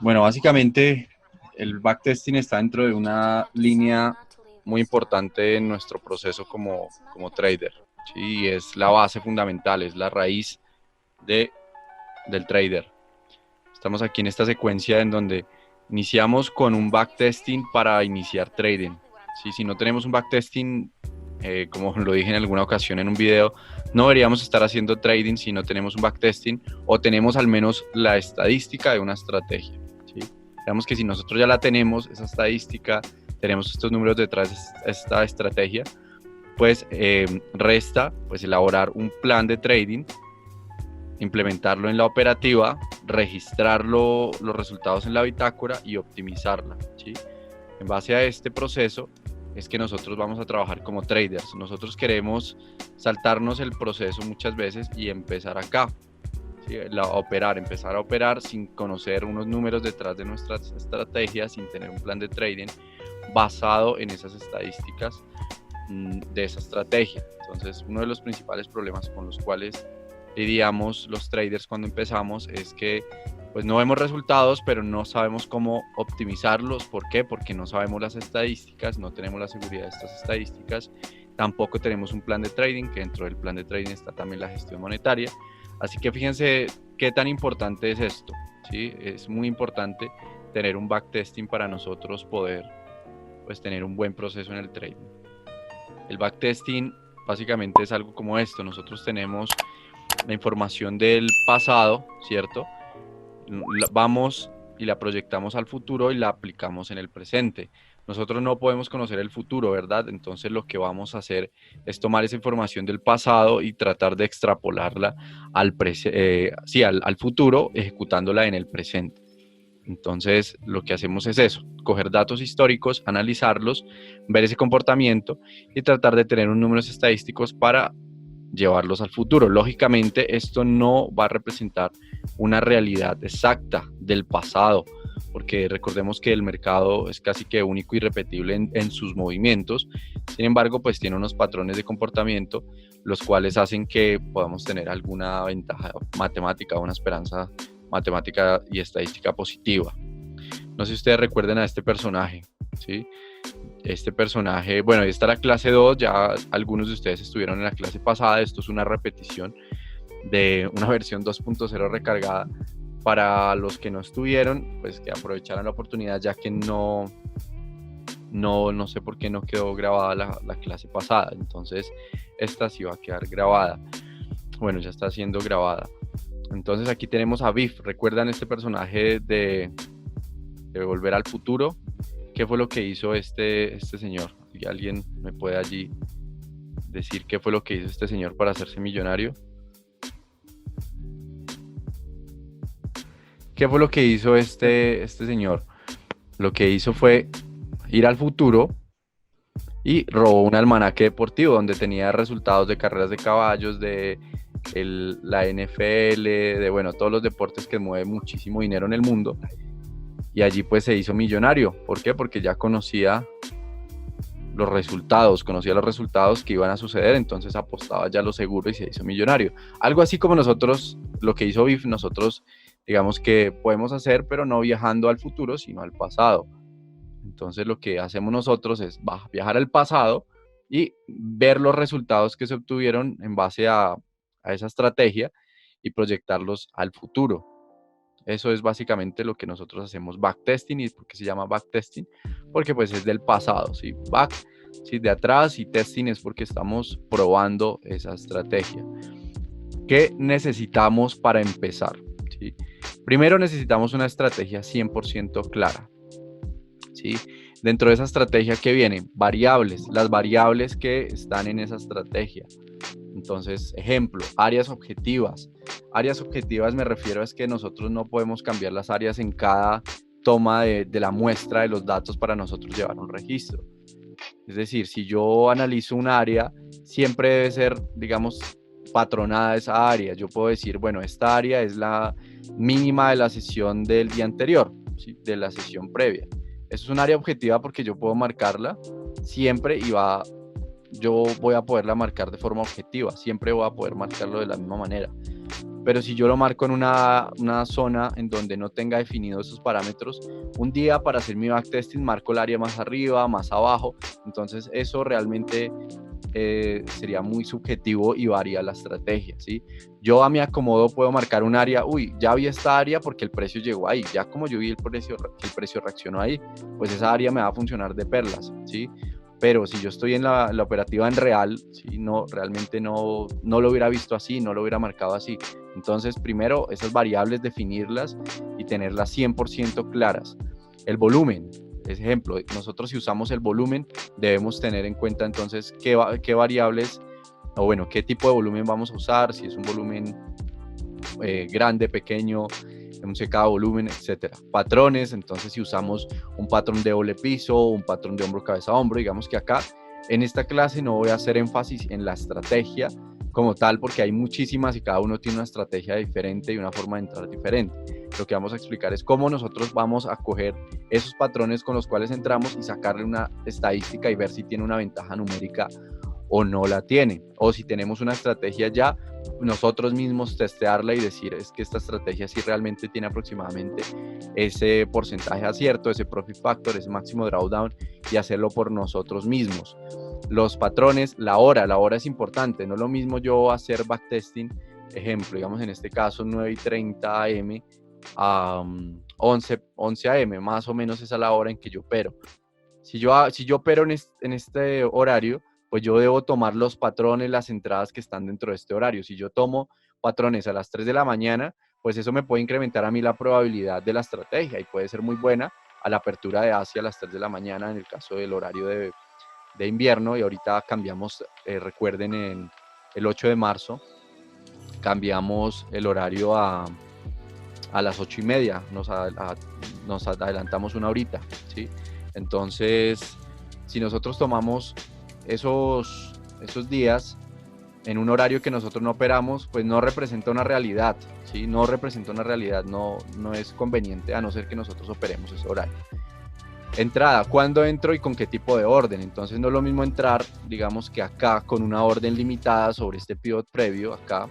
Bueno, básicamente el backtesting está dentro de una línea muy importante en nuestro proceso como trader, ¿sí? Y es la base fundamental, es la raíz de, del trader. Estamos aquí en esta secuencia en donde iniciamos con un backtesting para iniciar trading. ¿Sí? Si no tenemos un backtesting, como lo dije en alguna ocasión en un video, no deberíamos estar haciendo trading si no tenemos un backtesting o tenemos al menos la estadística de una estrategia. ¿Sí? Digamos que si nosotros ya la tenemos, esa estadística, tenemos estos números detrás de esta estrategia, pues resta pues elaborar un plan de trading, implementarlo en la operativa, registrarlo, los resultados en la bitácora y optimizarla, ¿sí? En base a este proceso es que nosotros vamos a trabajar como traders. Nosotros queremos saltarnos el proceso muchas veces y empezar acá, ¿sí? Empezar a operar sin conocer unos números detrás de nuestras estrategias, sin tener un plan de trading basado en esas estadísticas de esa estrategia. Entonces, uno de los principales problemas con los cuales lidiamos los traders cuando empezamos es que pues no vemos resultados, pero no sabemos cómo optimizarlos. ¿Por qué? Porque no sabemos las estadísticas, no tenemos la seguridad de estas estadísticas, tampoco tenemos un plan de trading, que dentro del plan de trading está también la gestión monetaria. Así que fíjense qué tan importante es esto, ¿sí? Es muy importante tener un backtesting para nosotros poder pues tener un buen proceso en el trading. El backtesting básicamente es algo como esto. Nosotros tenemos la información del pasado, ¿cierto? Vamos y la proyectamos al futuro y la aplicamos en el presente. Nosotros no podemos conocer el futuro, ¿verdad? Entonces lo que vamos a hacer es tomar esa información del pasado y tratar de extrapolarla al futuro, ejecutándola en el presente. Entonces, lo que hacemos es eso, coger datos históricos, analizarlos, ver ese comportamiento y tratar de tener unos números estadísticos para llevarlos al futuro. Lógicamente, esto no va a representar una realidad exacta del pasado, porque recordemos que el mercado es casi que único y repetible en sus movimientos. Sin embargo, pues tiene unos patrones de comportamiento, los cuales hacen que podamos tener alguna ventaja matemática o una esperanza matemática y estadística positiva. No sé si ustedes recuerden a este personaje, ¿sí? Este personaje, bueno, esta es la clase 2, ya algunos de ustedes estuvieron en la clase pasada, esto es una repetición de una versión 2.0 recargada. Para los que no estuvieron, pues que aprovecharan la oportunidad, ya que no sé por qué no quedó grabada la clase pasada, entonces esta sí va a quedar grabada. Bueno, ya está siendo grabada. Entonces aquí tenemos a Biff. ¿Recuerdan este personaje de Volver al Futuro? ¿Qué fue lo que hizo este señor? ¿Y alguien me puede allí decir qué fue lo que hizo este señor para hacerse millonario? ¿Qué fue lo que hizo este señor? Lo que hizo fue ir al futuro y robó un almanaque deportivo donde tenía resultados de carreras de caballos, de la NFL, de bueno, todos los deportes que mueven muchísimo dinero en el mundo. Y allí pues se hizo millonario. ¿Por qué? Porque ya conocía los resultados que iban a suceder, entonces apostaba ya lo seguro y se hizo millonario. Algo así como nosotros, lo que hizo Biff, nosotros digamos que podemos hacer, pero no viajando al futuro, sino al pasado. Entonces lo que hacemos nosotros es viajar al pasado y ver los resultados que se obtuvieron en base a esa estrategia y proyectarlos al futuro. Eso es básicamente lo que nosotros hacemos backtesting. ¿Y por qué se llama backtesting? Porque pues es del pasado, ¿sí? Back, ¿sí? De atrás, y testing es porque estamos probando esa estrategia. ¿Qué necesitamos para empezar? ¿Sí? Primero necesitamos una estrategia 100% clara, ¿sí? Dentro de esa estrategia, ¿qué vienen? Variables, las variables que están en esa estrategia. Entonces, ejemplo, áreas objetivas. Áreas objetivas me refiero a es que nosotros no podemos cambiar las áreas en cada toma de la muestra de los datos para nosotros llevar un registro. Es decir, si yo analizo un área, siempre debe ser, digamos, patronada esa área. Yo puedo decir, bueno, esta área es la mínima de la sesión del día anterior, ¿sí? De la sesión previa. Eso es un área objetiva porque yo puedo marcarla siempre y yo voy a poderla marcar de forma objetiva, siempre voy a poder marcarlo de la misma manera. pero si yo lo marco en una zona en donde no tenga definidos esos parámetros, un día para hacer mi backtesting marco el área más arriba, más abajo, entonces eso realmente sería muy subjetivo y varía la estrategia, ¿sí? Yo a mi acomodo puedo marcar un área, ya vi esta área porque el precio llegó ahí, ya como yo vi que el precio reaccionó ahí, pues esa área me va a funcionar de perlas, ¿sí? Pero si yo estoy en la operativa en real, ¿sí? No, realmente no lo hubiera visto así, no lo hubiera marcado así. Entonces, primero, esas variables, definirlas y tenerlas 100% claras. El volumen, ejemplo, nosotros si usamos el volumen, debemos tener en cuenta entonces qué variables, o bueno, qué tipo de volumen vamos a usar, si es un volumen grande, pequeño, cada volumen, etcétera. Patrones, entonces si usamos un patrón de doble piso, un patrón de hombro, cabeza, hombro, digamos que acá en esta clase no voy a hacer énfasis en la estrategia como tal, porque hay muchísimas y cada uno tiene una estrategia diferente y una forma de entrar diferente. Lo que vamos a explicar es cómo nosotros vamos a coger esos patrones con los cuales entramos y sacarle una estadística y ver si tiene una ventaja numérica o no la tiene, o si tenemos una estrategia ya, nosotros mismos testearla y decir es que esta estrategia sí realmente tiene aproximadamente ese porcentaje de acierto, ese profit factor, ese máximo drawdown, y hacerlo por nosotros mismos. Los patrones, la hora es importante, no es lo mismo yo hacer backtesting, ejemplo, digamos en este caso 9:30 am a 11 am, más o menos esa es la hora en que yo opero. Si yo opero en este horario, pues yo debo tomar los patrones, las entradas que están dentro de este horario. Si yo tomo patrones a las 3 de la mañana, pues eso me puede incrementar a mí la probabilidad de la estrategia y puede ser muy buena a la apertura de Asia a las 3 de la mañana en el caso del horario de invierno. Y ahorita cambiamos, recuerden, en el 8 de marzo, cambiamos el horario a las 8:30, nos adelantamos una horita, ¿sí? Entonces, si nosotros tomamos esos días en un horario que nosotros no operamos, pues no representa una realidad, ¿sí? No representa una realidad, no es conveniente a no ser que nosotros operemos ese horario. Entrada, ¿cuándo entro y con qué tipo de orden? Entonces no es lo mismo entrar, digamos que acá con una orden limitada sobre este pivot previo acá,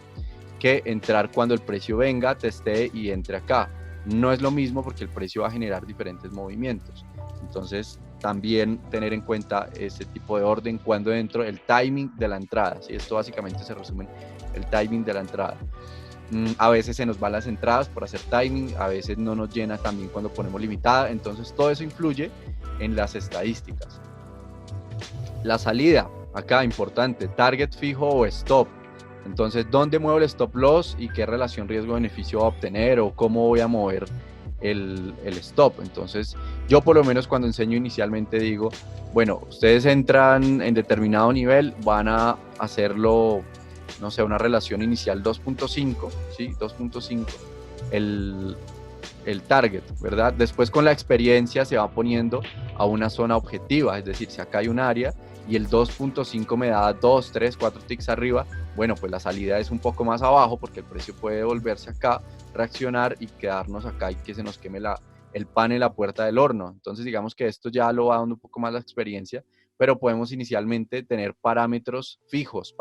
que entrar cuando el precio venga, testee y entre acá. No es lo mismo porque el precio va a generar diferentes movimientos. Entonces, también tener en cuenta ese tipo de orden cuando entro, el timing de la entrada. ¿Sí? Esto básicamente se resume en el timing de la entrada. A veces se nos van las entradas por hacer timing, a veces no nos llena también cuando ponemos limitada. Entonces, todo eso influye en las estadísticas. La salida, acá importante, target fijo o stop. Entonces, ¿dónde muevo el stop loss y qué relación riesgo-beneficio va a obtener o cómo voy a mover el stop? Entonces, yo por lo menos cuando enseño inicialmente digo, bueno, ustedes entran en determinado nivel, van a hacerlo, no sé, una relación inicial 2.5, ¿sí? 2.5, el target, ¿verdad? Después con la experiencia se va poniendo a una zona objetiva, es decir, si acá hay un área y el 2.5 me da 2, 3, 4 ticks arriba, bueno, pues la salida es un poco más abajo porque el precio puede volverse acá, reaccionar y quedarnos acá y que se nos queme el pan en la puerta del horno. Entonces digamos que esto ya lo va dando un poco más la experiencia, pero podemos inicialmente tener parámetros fijos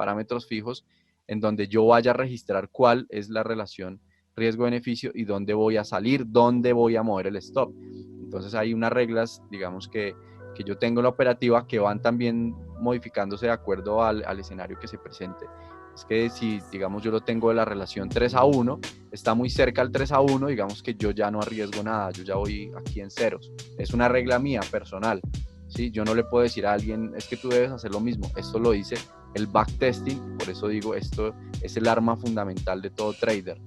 en donde yo vaya a registrar cuál es la relación riesgo-beneficio y dónde voy a salir, dónde voy a mover el stop. Entonces hay unas reglas, digamos que yo tengo en la operativa que van también modificándose de acuerdo al escenario que se presente. Es que si, digamos, yo lo tengo de la relación 3-1, está muy cerca al 3-1, digamos que yo ya no arriesgo nada, yo ya voy aquí en ceros. Es una regla mía, personal. ¿Sí? Yo no le puedo decir a alguien, es que tú debes hacer lo mismo. Esto lo dice el backtesting, por eso digo, esto es el arma fundamental de todo trader.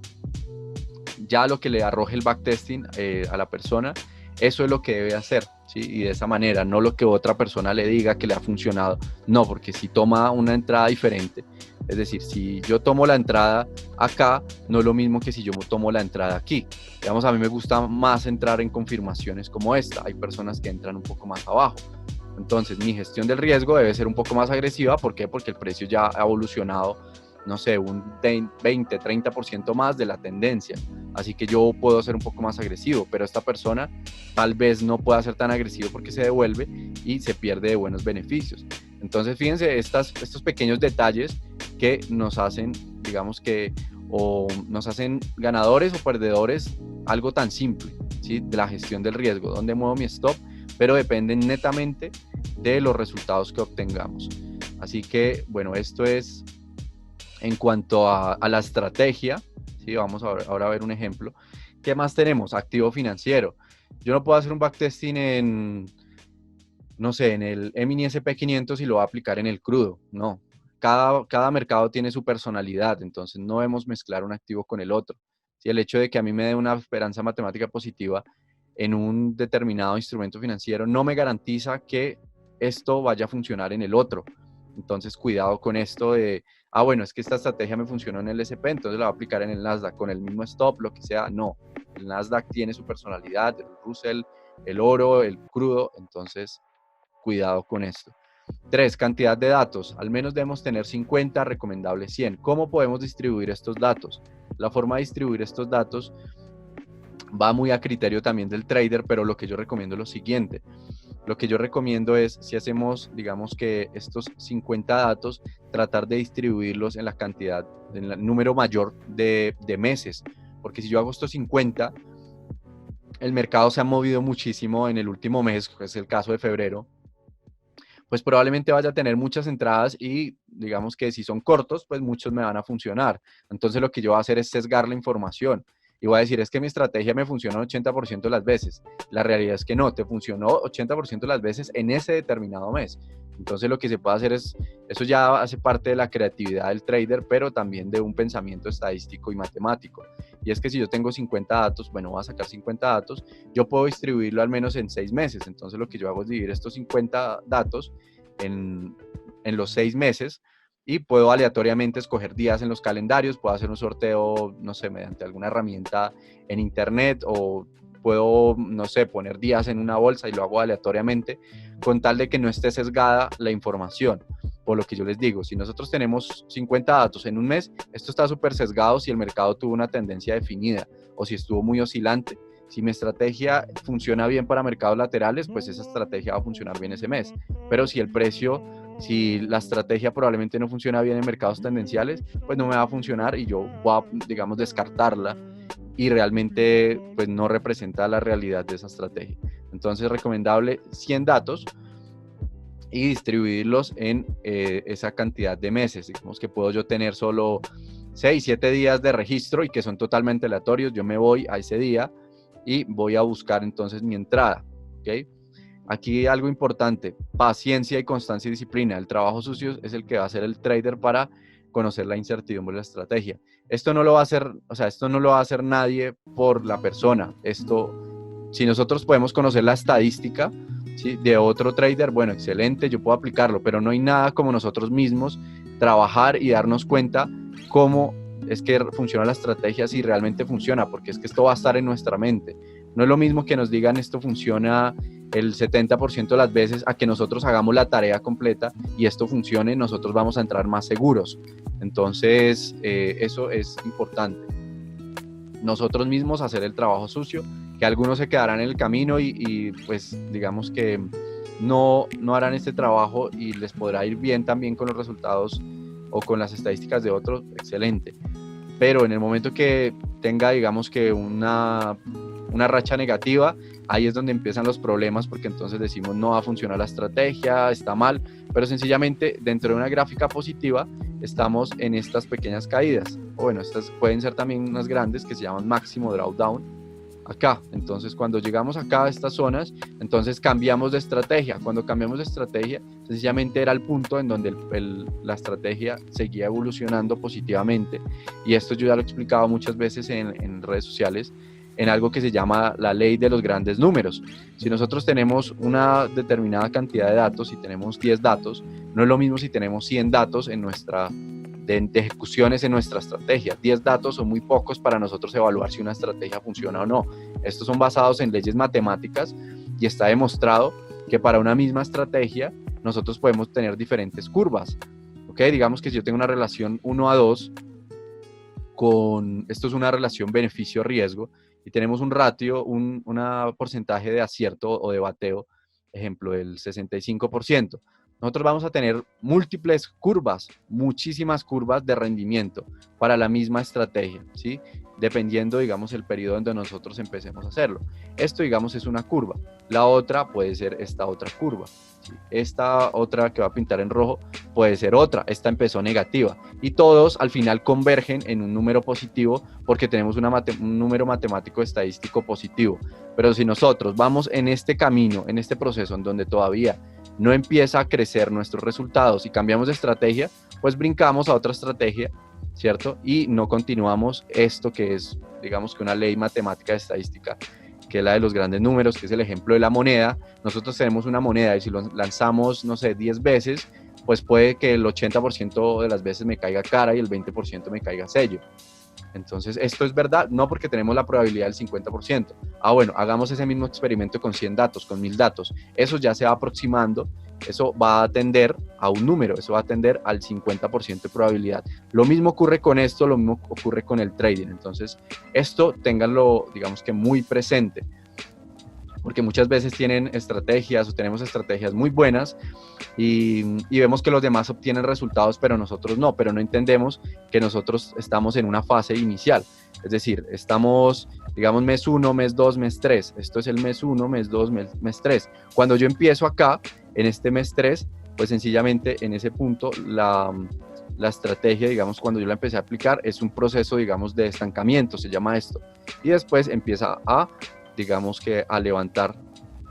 Ya lo que le arroje el backtesting a la persona, eso es lo que debe hacer, ¿sí? Y de esa manera, no lo que otra persona le diga que le ha funcionado, no, porque si toma una entrada diferente, es decir, si yo tomo la entrada acá, no es lo mismo que si yo tomo la entrada aquí. Digamos, a mí me gusta más entrar en confirmaciones como esta, hay personas que entran un poco más abajo. Entonces, mi gestión del riesgo debe ser un poco más agresiva, ¿por qué? Porque el precio ya ha evolucionado, no sé, un 20, 30% más de la tendencia. Así que yo puedo ser un poco más agresivo, pero esta persona tal vez no pueda ser tan agresivo porque se devuelve y se pierde de buenos beneficios. Entonces, fíjense estos pequeños detalles que nos hacen, digamos que o nos hacen ganadores o perdedores algo tan simple, ¿sí? De la gestión del riesgo, dónde muevo mi stop, pero dependen netamente de los resultados que obtengamos. Así que, bueno, esto es en cuanto a la estrategia, ¿sí? Vamos ahora a ver un ejemplo. ¿Qué más tenemos? Activo financiero. Yo no puedo hacer un backtesting en, no sé, en el mini SP500 y lo voy a aplicar en el crudo. No. Cada mercado tiene su personalidad, entonces no debemos mezclar un activo con el otro. Si el hecho de que a mí me dé una esperanza matemática positiva en un determinado instrumento financiero no me garantiza que esto vaya a funcionar en el otro. Entonces, cuidado con esto de, bueno, es que esta estrategia me funcionó en el SP, entonces la voy a aplicar en el Nasdaq con el mismo stop, lo que sea. No, el Nasdaq tiene su personalidad, el Russell, el oro, el crudo, entonces cuidado con esto. 3. Cantidad de datos. Al menos debemos tener 50, recomendable 100. ¿Cómo podemos distribuir estos datos? La forma de distribuir estos datos va muy a criterio también del trader, pero lo que yo recomiendo es lo siguiente. Lo que yo recomiendo es, si hacemos, digamos que estos 50 datos, tratar de distribuirlos en la cantidad, en el número mayor de meses. Porque si yo hago estos 50, el mercado se ha movido muchísimo en el último mes, que es el caso de febrero, pues probablemente vaya a tener muchas entradas y digamos que si son cortos, pues muchos me van a funcionar. Entonces lo que yo voy a hacer es sesgar la información y voy a decir, es que mi estrategia me funciona 80% de las veces. La realidad es que no, te funcionó 80% de las veces en ese determinado mes. Entonces lo que se puede hacer es, eso ya hace parte de la creatividad del trader, pero también de un pensamiento estadístico y matemático. Y es que si yo tengo 50 datos, bueno, voy a sacar 50 datos, yo puedo distribuirlo al menos en 6 meses. Entonces lo que yo hago es dividir estos 50 datos en los 6 meses y puedo aleatoriamente escoger días en los calendarios, puedo hacer un sorteo, no sé, mediante alguna herramienta en internet o puedo, no sé, poner días en una bolsa y lo hago aleatoriamente con tal de que no esté sesgada la información. Por lo que yo les digo, si nosotros tenemos 50 datos en un mes, esto está súper sesgado si el mercado tuvo una tendencia definida o si estuvo muy oscilante. Si mi estrategia funciona bien para mercados laterales, pues esa estrategia va a funcionar bien ese mes. Pero si el precio, si la estrategia probablemente no funciona bien en mercados tendenciales, pues no me va a funcionar y yo voy a, digamos, descartarla y realmente pues no representa la realidad de esa estrategia. Entonces, recomendable 100 datos y distribuirlos en esa cantidad de meses. Digamos que puedo yo tener solo 6, 7 días de registro y que son totalmente aleatorios. Yo me voy a ese día y voy a buscar entonces mi entrada, ¿ok? Aquí algo importante, paciencia y constancia y disciplina. El trabajo sucio es el que va a hacer el trader para conocer la incertidumbre de la estrategia. Esto no lo va a hacer, o sea, esto no lo va a hacer nadie por la persona. Esto, si nosotros podemos conocer la estadística, ¿sí?, de otro trader, bueno, excelente, yo puedo aplicarlo, pero no hay nada como nosotros mismos trabajar y darnos cuenta cómo es que funciona la estrategia, si realmente funciona, porque es que esto va a estar en nuestra mente. No es lo mismo que nos digan esto funciona el 70% de las veces a que nosotros hagamos la tarea completa y esto funcione, nosotros vamos a entrar más seguros. Entonces, eso es importante. Nosotros mismos hacer el trabajo sucio, que algunos se quedarán en el camino y pues digamos que no harán este trabajo y les podrá ir bien también con los resultados o con las estadísticas de otros, excelente. Pero en el momento que tenga, digamos que una racha negativa, ahí es donde empiezan los problemas, porque entonces decimos no va a funcionar la estrategia, está mal, pero sencillamente dentro de una gráfica positiva estamos en estas pequeñas caídas, o bueno, estas pueden ser también unas grandes que se llaman máximo drawdown, acá. Entonces cuando llegamos acá a estas zonas, entonces cambiamos de estrategia. Cuando cambiamos de estrategia, sencillamente era el punto en donde la estrategia seguía evolucionando positivamente. Y esto yo ya lo he explicado muchas veces en redes sociales, en algo que se llama la ley de los grandes números. Si nosotros tenemos una determinada cantidad de datos y tenemos 10 datos, no es lo mismo si tenemos 100 datos en nuestra de ejecuciones en nuestra estrategia. 10 datos son muy pocos para nosotros evaluar si una estrategia funciona o no. Estos son basados en leyes matemáticas y está demostrado que para una misma estrategia nosotros podemos tener diferentes curvas. ¿Ok? Digamos que si yo tengo una relación 1:2 con, esto es una relación beneficio-riesgo, y tenemos un ratio, un porcentaje de acierto o de bateo, ejemplo, el 65%. nosotros vamos a tener múltiples curvas, muchísimas curvas de rendimiento para la misma estrategia, ¿sí? Dependiendo, digamos, el periodo donde nosotros empecemos a hacerlo. Esto, digamos, es una curva. La otra puede ser esta otra curva, ¿sí? Esta otra que va a pintar en rojo puede ser otra. Esta empezó negativa. Y todos al final convergen en un número positivo porque tenemos un número matemático estadístico positivo. Pero si nosotros vamos en este camino, en este proceso en donde todavía no empieza a crecer nuestros resultados y cambiamos de estrategia, pues brincamos a otra estrategia, ¿cierto? Y no continuamos esto que es, digamos que una ley matemática estadística, que es la de los grandes números, que es el ejemplo de la moneda. Nosotros tenemos una moneda y si lo lanzamos, no sé, 10 veces, pues puede que el 80% de las veces me caiga cara y el 20% me caiga sello. Entonces, ¿esto es verdad? No, porque tenemos la probabilidad del 50%. Ah, bueno, hagamos ese mismo experimento con 100 datos, con 1000 datos. Eso ya se va aproximando, eso va a tender a un número, eso va a tender al 50% de probabilidad. Lo mismo ocurre con esto, lo mismo ocurre con el trading. Entonces, esto ténganlo, digamos que muy presente, porque muchas veces tienen estrategias o tenemos estrategias muy buenas y vemos que los demás obtienen resultados, pero nosotros no, pero no entendemos que nosotros estamos en una fase inicial, es decir, estamos, digamos, mes 1, mes 2, mes 3, esto es el mes 1, mes 2, mes 3. Cuando yo empiezo acá, en este mes 3, pues sencillamente en ese punto la estrategia, digamos, cuando yo la empecé a aplicar, es un proceso, digamos, de estancamiento, se llama esto, y después empieza a, digamos que a levantar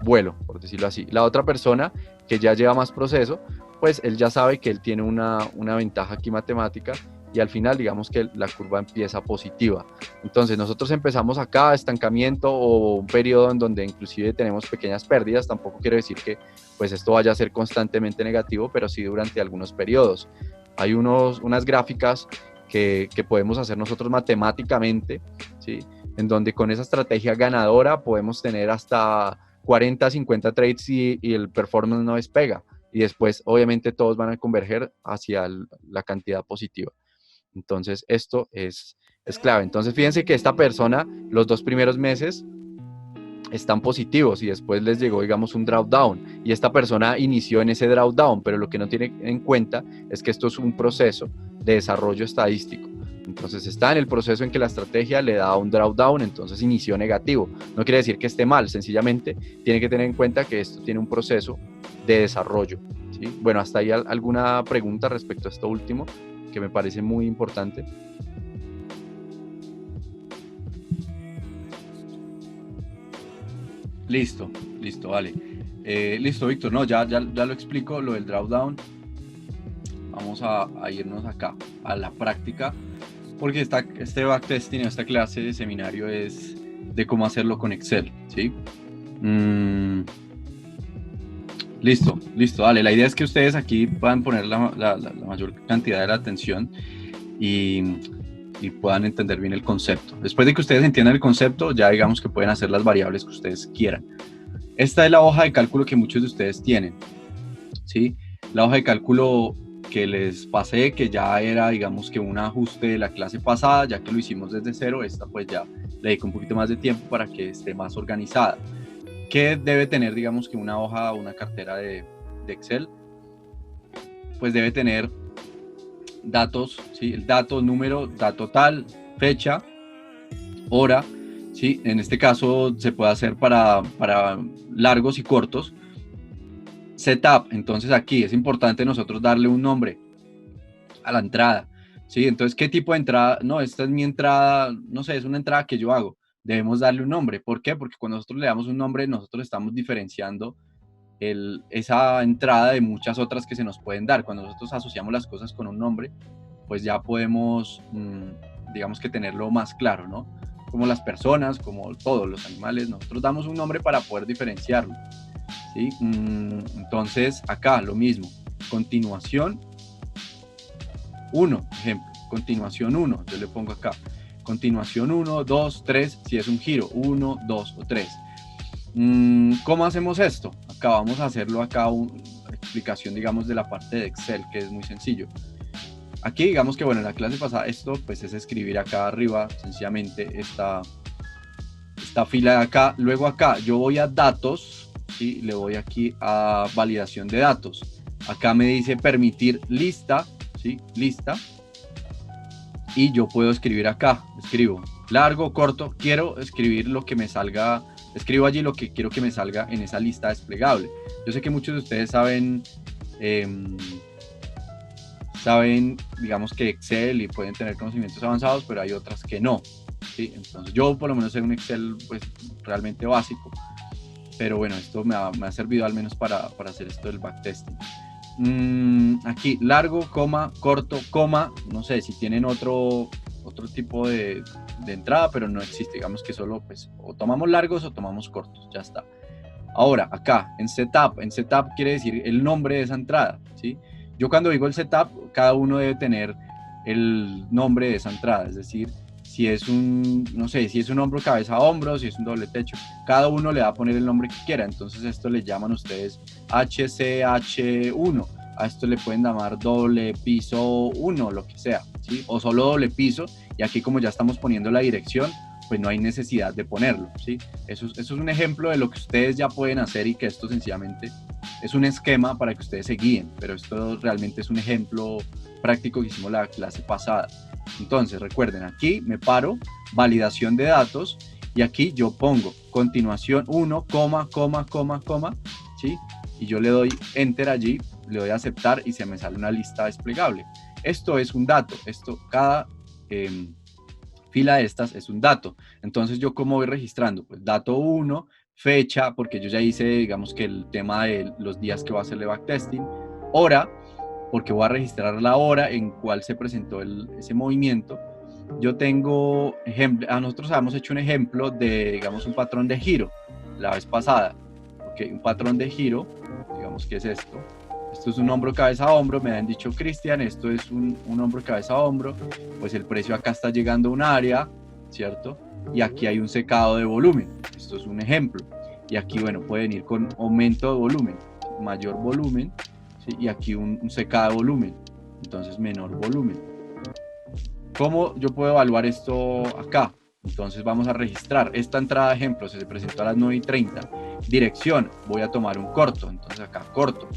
vuelo, por decirlo así. La otra persona que ya lleva más proceso, pues él ya sabe que él tiene una ventaja aquí matemática y al final digamos que la curva empieza positiva. Entonces nosotros empezamos acá, estancamiento o un periodo en donde inclusive tenemos pequeñas pérdidas, tampoco quiero decir que pues esto vaya a ser constantemente negativo, pero sí durante algunos periodos. Hay unas gráficas que podemos hacer nosotros matemáticamente, ¿sí? En donde con esa estrategia ganadora podemos tener hasta 40, 50 trades y el performance no despega. Y después, obviamente, todos van a converger hacia la cantidad positiva. Entonces, esto es clave. Entonces, fíjense que esta persona, los 2 primeros meses, están positivos y después les llegó, digamos, un drawdown y esta persona inició en ese drawdown, pero lo que no tiene en cuenta es que esto es un proceso de desarrollo estadístico. Entonces está en el proceso en que la estrategia le da un drawdown, entonces inició negativo. No quiere decir que esté mal, sencillamente tiene que tener en cuenta que esto tiene un proceso de desarrollo, ¿sí? Bueno, hasta ahí alguna pregunta respecto a esto último, que me parece muy importante. Listo, vale. Listo, Víctor, no, ya lo explico, lo del drawdown. Vamos a irnos acá, a la práctica, porque este backtesting, esta clase de seminario es de cómo hacerlo con Excel, ¿sí? Listo, dale. La idea es que ustedes aquí puedan poner la mayor cantidad de la atención y puedan entender bien el concepto. Después de que ustedes entiendan el concepto, ya digamos que pueden hacer las variables que ustedes quieran. Esta es la hoja de cálculo que muchos de ustedes tienen, ¿sí? La hoja de cálculo que les pasé, que ya era, digamos que un ajuste de la clase pasada, ya que lo hicimos desde cero, esta pues ya le dedico un poquito más de tiempo para que esté más organizada. ¿Qué debe tener, digamos que una hoja o una cartera de Excel? Pues debe tener datos, ¿sí? El dato, número, dato tal, fecha, hora, ¿sí? En este caso se puede hacer para largos y cortos. Setup, entonces aquí es importante nosotros darle un nombre a la entrada, ¿sí? Entonces, ¿qué tipo de entrada? No, esta es mi entrada, no sé, es una entrada que yo hago. Debemos darle un nombre. ¿Por qué? Porque cuando nosotros le damos un nombre, nosotros estamos diferenciando esa entrada de muchas otras que se nos pueden dar. Cuando nosotros asociamos las cosas con un nombre, pues ya podemos, digamos que tenerlo más claro, ¿no? Como las personas, como todos los animales, nosotros damos un nombre para poder diferenciarlo, ¿sí? Entonces, acá lo mismo, continuación 1, ejemplo, continuación 1, yo le pongo acá, continuación 1, 2, 3, si es un giro, 1, 2 o 3. ¿Cómo hacemos esto? Acá vamos a hacerlo acá, una explicación, digamos, de la parte de Excel, que es muy sencillo. Aquí, digamos que, bueno, en la clase pasada, esto, pues, es escribir acá arriba, sencillamente, esta fila de acá. Luego acá, yo voy a datos, ¿sí? Le voy aquí a validación de datos. Acá me dice permitir lista, ¿sí? Lista. Y yo puedo escribir acá, escribo largo, corto, quiero escribir lo que me salga, escribo allí lo que quiero que me salga en esa lista desplegable. Yo sé que muchos de ustedes saben, digamos que Excel y pueden tener conocimientos avanzados, pero hay otras que no, ¿sí? Entonces yo por lo menos sé un Excel pues realmente básico, pero bueno, esto me ha servido al menos para hacer esto del backtesting. Aquí largo, coma, corto, coma, no sé si tienen otro tipo de entrada, pero no existe, digamos que solo pues o tomamos largos o tomamos cortos, ya está. Ahora acá en setup quiere decir el nombre de esa entrada, ¿sí? Yo cuando digo el setup, cada uno debe tener el nombre de esa entrada, es decir, si es un, no sé, si es un hombro, cabeza, hombro, si es un doble techo, cada uno le va a poner el nombre que quiera. Entonces esto le llaman ustedes HCH1, a esto le pueden llamar doble piso 1, lo que sea, ¿sí? O solo doble piso, y aquí como ya estamos poniendo la dirección, pues no hay necesidad de ponerlo, ¿sí? Eso es un ejemplo de lo que ustedes ya pueden hacer y que esto sencillamente es un esquema para que ustedes se guíen, pero esto realmente es un ejemplo práctico que hicimos la clase pasada. Entonces, recuerden, aquí me paro, validación de datos, y aquí yo pongo continuación 1, coma, ¿sí? Y yo le doy enter allí, le doy a aceptar y se me sale una lista desplegable. Esto es un dato, cada fila de estas es un dato. Entonces, ¿yo cómo voy registrando? Pues dato 1, fecha, porque yo ya hice, digamos que el tema de los días que voy a hacerle backtesting, hora, porque voy a registrar la hora en cual se presentó ese movimiento. Yo tengo nosotros habíamos hecho un ejemplo de, digamos, un patrón de giro la vez pasada. Okay, un patrón de giro, digamos que es esto. Esto es un hombro, cabeza, hombro. Me han dicho, Cristian, esto es un hombro, cabeza, hombro. Pues el precio acá está llegando a un área, ¿cierto? Y aquí hay un secado de volumen. Esto es un ejemplo. Y aquí, bueno, pueden ir con aumento de volumen, mayor volumen, ¿sí? Y aquí un secado de volumen, entonces menor volumen. ¿Cómo yo puedo evaluar esto acá? Entonces vamos a registrar esta entrada de ejemplo, se presentó a las 9:30. Dirección, voy a tomar un corto, entonces acá corto.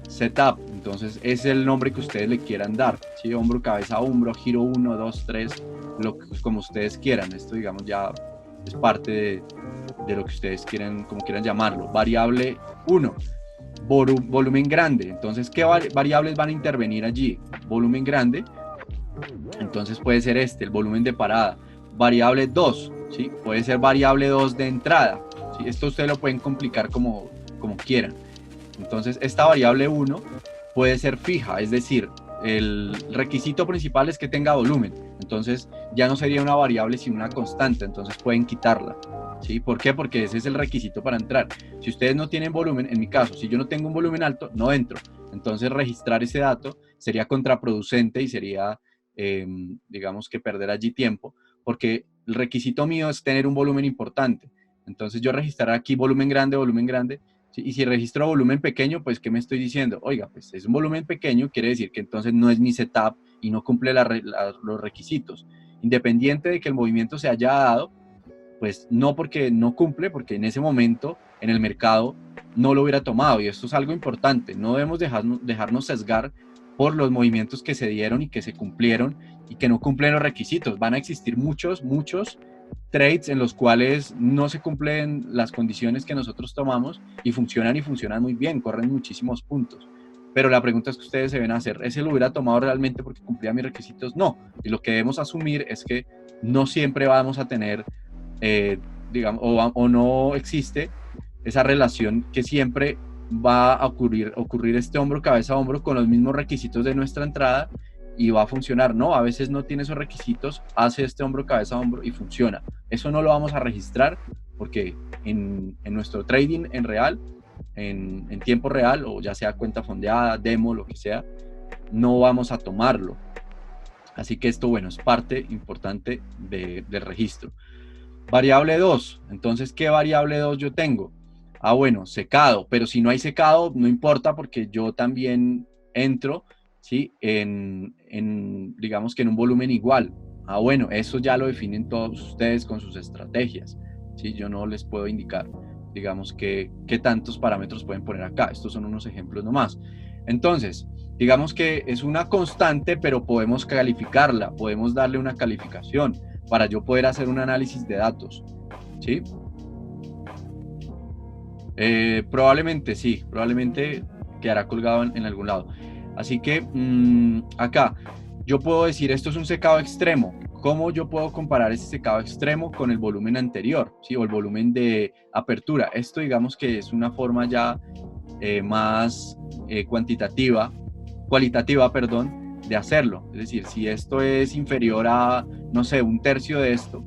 Setup, entonces es el nombre que ustedes le quieran dar, ¿sí? Hombro, cabeza, hombro, giro 1, 2, 3, como ustedes quieran. Esto, digamos, ya es parte de lo que ustedes quieren, como quieran llamarlo. Variable 1, volumen grande. Entonces, ¿qué variables van a intervenir allí? Volumen grande, entonces puede ser el volumen de parada. Variable 2, ¿sí? Puede ser variable 2 de entrada, ¿sí? Esto ustedes lo pueden complicar como quieran. Entonces, esta variable 1 puede ser fija, es decir, el requisito principal es que tenga volumen. Entonces, ya no sería una variable sino una constante, entonces pueden quitarla, ¿sí? ¿Por qué? Porque ese es el requisito para entrar. Si ustedes no tienen volumen, en mi caso, si yo no tengo un volumen alto, no entro. Entonces, registrar ese dato sería contraproducente y sería, digamos que perder allí tiempo, porque el requisito mío es tener un volumen importante. Entonces, yo registrar aquí volumen grande, ¿sí? Y si registro volumen pequeño, pues, ¿qué me estoy diciendo? Oiga, pues es un volumen pequeño, quiere decir que entonces no es mi setup y no cumple los requisitos. Independiente de que el movimiento se haya dado, pues no porque no cumple, porque en ese momento en el mercado no lo hubiera tomado. Y esto es algo importante. No debemos dejarnos sesgar por los movimientos que se dieron y que se cumplieron y que no cumplen los requisitos. Van a existir muchos trades en los cuales no se cumplen las condiciones que nosotros tomamos y funcionan muy bien, corren muchísimos puntos. Pero la pregunta es que ustedes se ven a hacer, ¿ese lo hubiera tomado realmente porque cumplía mis requisitos? No. Y lo que debemos asumir es que no siempre vamos a tener, digamos, o no existe esa relación que siempre va a ocurrir este hombro, cabeza, hombro con los mismos requisitos de nuestra entrada y va a funcionar. No, a veces no tiene esos requisitos, hace este hombro, cabeza, hombro y funciona. Eso no lo vamos a registrar porque en nuestro trading en real, en tiempo real, o ya sea cuenta fondeada, demo, lo que sea, no vamos a tomarlo. Así que esto, bueno, es parte importante del registro. Variable 2, entonces, ¿qué variable 2 yo tengo? Ah, bueno, secado, pero si no hay secado, no importa porque yo también entro, ¿sí? Digamos que en un volumen igual. Ah, bueno, eso ya lo definen todos ustedes con sus estrategias, ¿sí? Yo no les puedo indicar, digamos, qué tantos parámetros pueden poner acá. Estos son unos ejemplos nomás. Entonces, digamos que es una constante, pero podemos calificarla, podemos darle una calificación para yo poder hacer un análisis de datos, ¿sí? Probablemente sí, probablemente quedará colgado en algún lado. Así que acá yo puedo decir esto es un secado extremo. ¿Cómo yo puedo comparar ese secado extremo con el volumen anterior? ¿Sí? O el volumen de apertura. Esto digamos que es una forma ya más cualitativa, perdón, de hacerlo. Es decir, si esto es inferior a, no sé, un tercio de esto,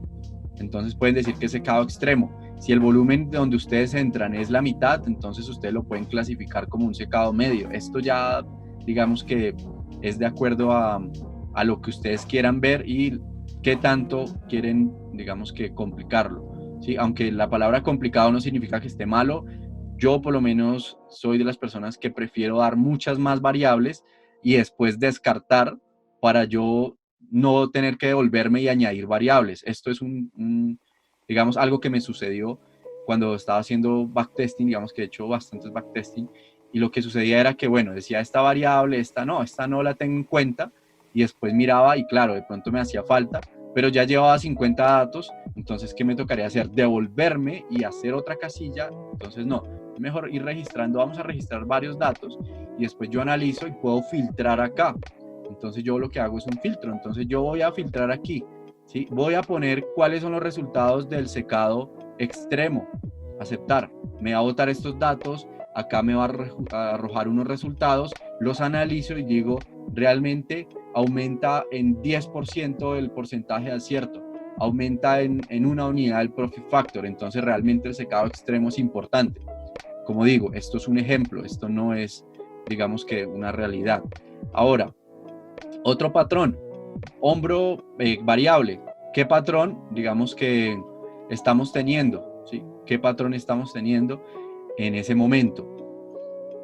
entonces pueden decir que es secado extremo. Si el volumen de donde ustedes entran es la mitad, entonces ustedes lo pueden clasificar como un secado medio. Esto ya, digamos que es de acuerdo a lo que ustedes quieran ver y qué tanto quieren, digamos que complicarlo. ¿Sí? Aunque la palabra complicado no significa que esté malo, yo por lo menos soy de las personas que prefiero dar muchas más variables y después descartar para yo no tener que devolverme y añadir variables. Esto es digamos, algo que me sucedió cuando estaba haciendo backtesting, digamos que he hecho bastantes backtesting, y lo que sucedía era que, bueno, decía esta variable, esta no la tengo en cuenta, y después miraba y claro, de pronto me hacía falta, pero ya llevaba 50 datos, entonces, ¿qué me tocaría hacer? Devolverme y hacer otra casilla, entonces no, es mejor ir registrando, vamos a registrar varios datos, y después yo analizo y puedo filtrar acá, entonces yo lo que hago es un filtro, entonces yo voy a filtrar aquí, ¿sí? Voy a poner cuáles son los resultados del secado extremo, aceptar, me va a botar estos datos, acá me va a arrojar unos resultados, los analizo y digo, realmente aumenta en 10% el porcentaje de acierto, aumenta en una unidad el profit factor, entonces realmente el secado extremo es importante. Como digo, esto es un ejemplo, esto no es, digamos que una realidad. Ahora, otro patrón, hombro variable. ¿Qué patrón, digamos que estamos teniendo? ¿Sí? ¿Qué patrón estamos teniendo en ese momento?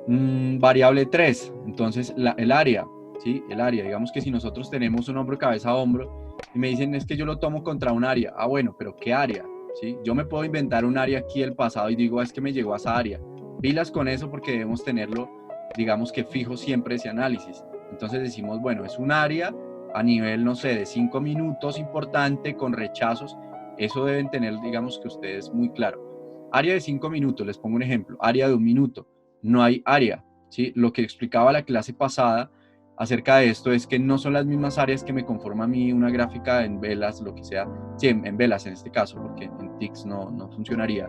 Variable 3, entonces el área, ¿sí? El área, digamos que si nosotros tenemos un hombro, cabeza, hombro, y me dicen es que yo lo tomo contra un área. Ah, bueno, pero ¿qué área? ¿Sí? Yo me puedo inventar un área aquí del pasado y digo, es que me llegó a esa área. Pilas con eso porque debemos tenerlo, digamos que fijo siempre ese análisis. Entonces decimos, bueno, es un área a nivel, no sé, de 5 minutos importante, con rechazos. Eso deben tener, digamos que ustedes muy claro. Área de 5 minutos, les pongo un ejemplo. Área de 1 minuto, no hay área, ¿sí? Lo que explicaba la clase pasada acerca de esto es que no son las mismas áreas que me conforma a mí una gráfica en velas, lo que sea, sí, en velas en este caso, porque en ticks no funcionaría.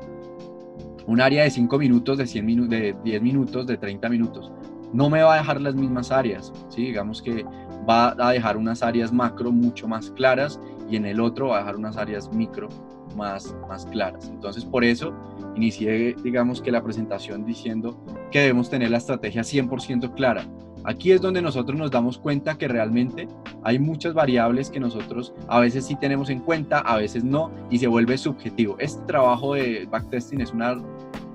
Un área de 5 minutos, de 100 minutos, de 10 minutos, de 30 minutos. No me va a dejar las mismas áreas, ¿sí? Digamos que va a dejar unas áreas macro mucho más claras y en el otro va a dejar unas áreas micro más claras. Entonces, por eso inicié, digamos que la presentación diciendo que debemos tener la estrategia 100% clara. Aquí es donde nosotros nos damos cuenta que realmente hay muchas variables que nosotros a veces sí tenemos en cuenta, a veces no, y se vuelve subjetivo. Este trabajo de backtesting es una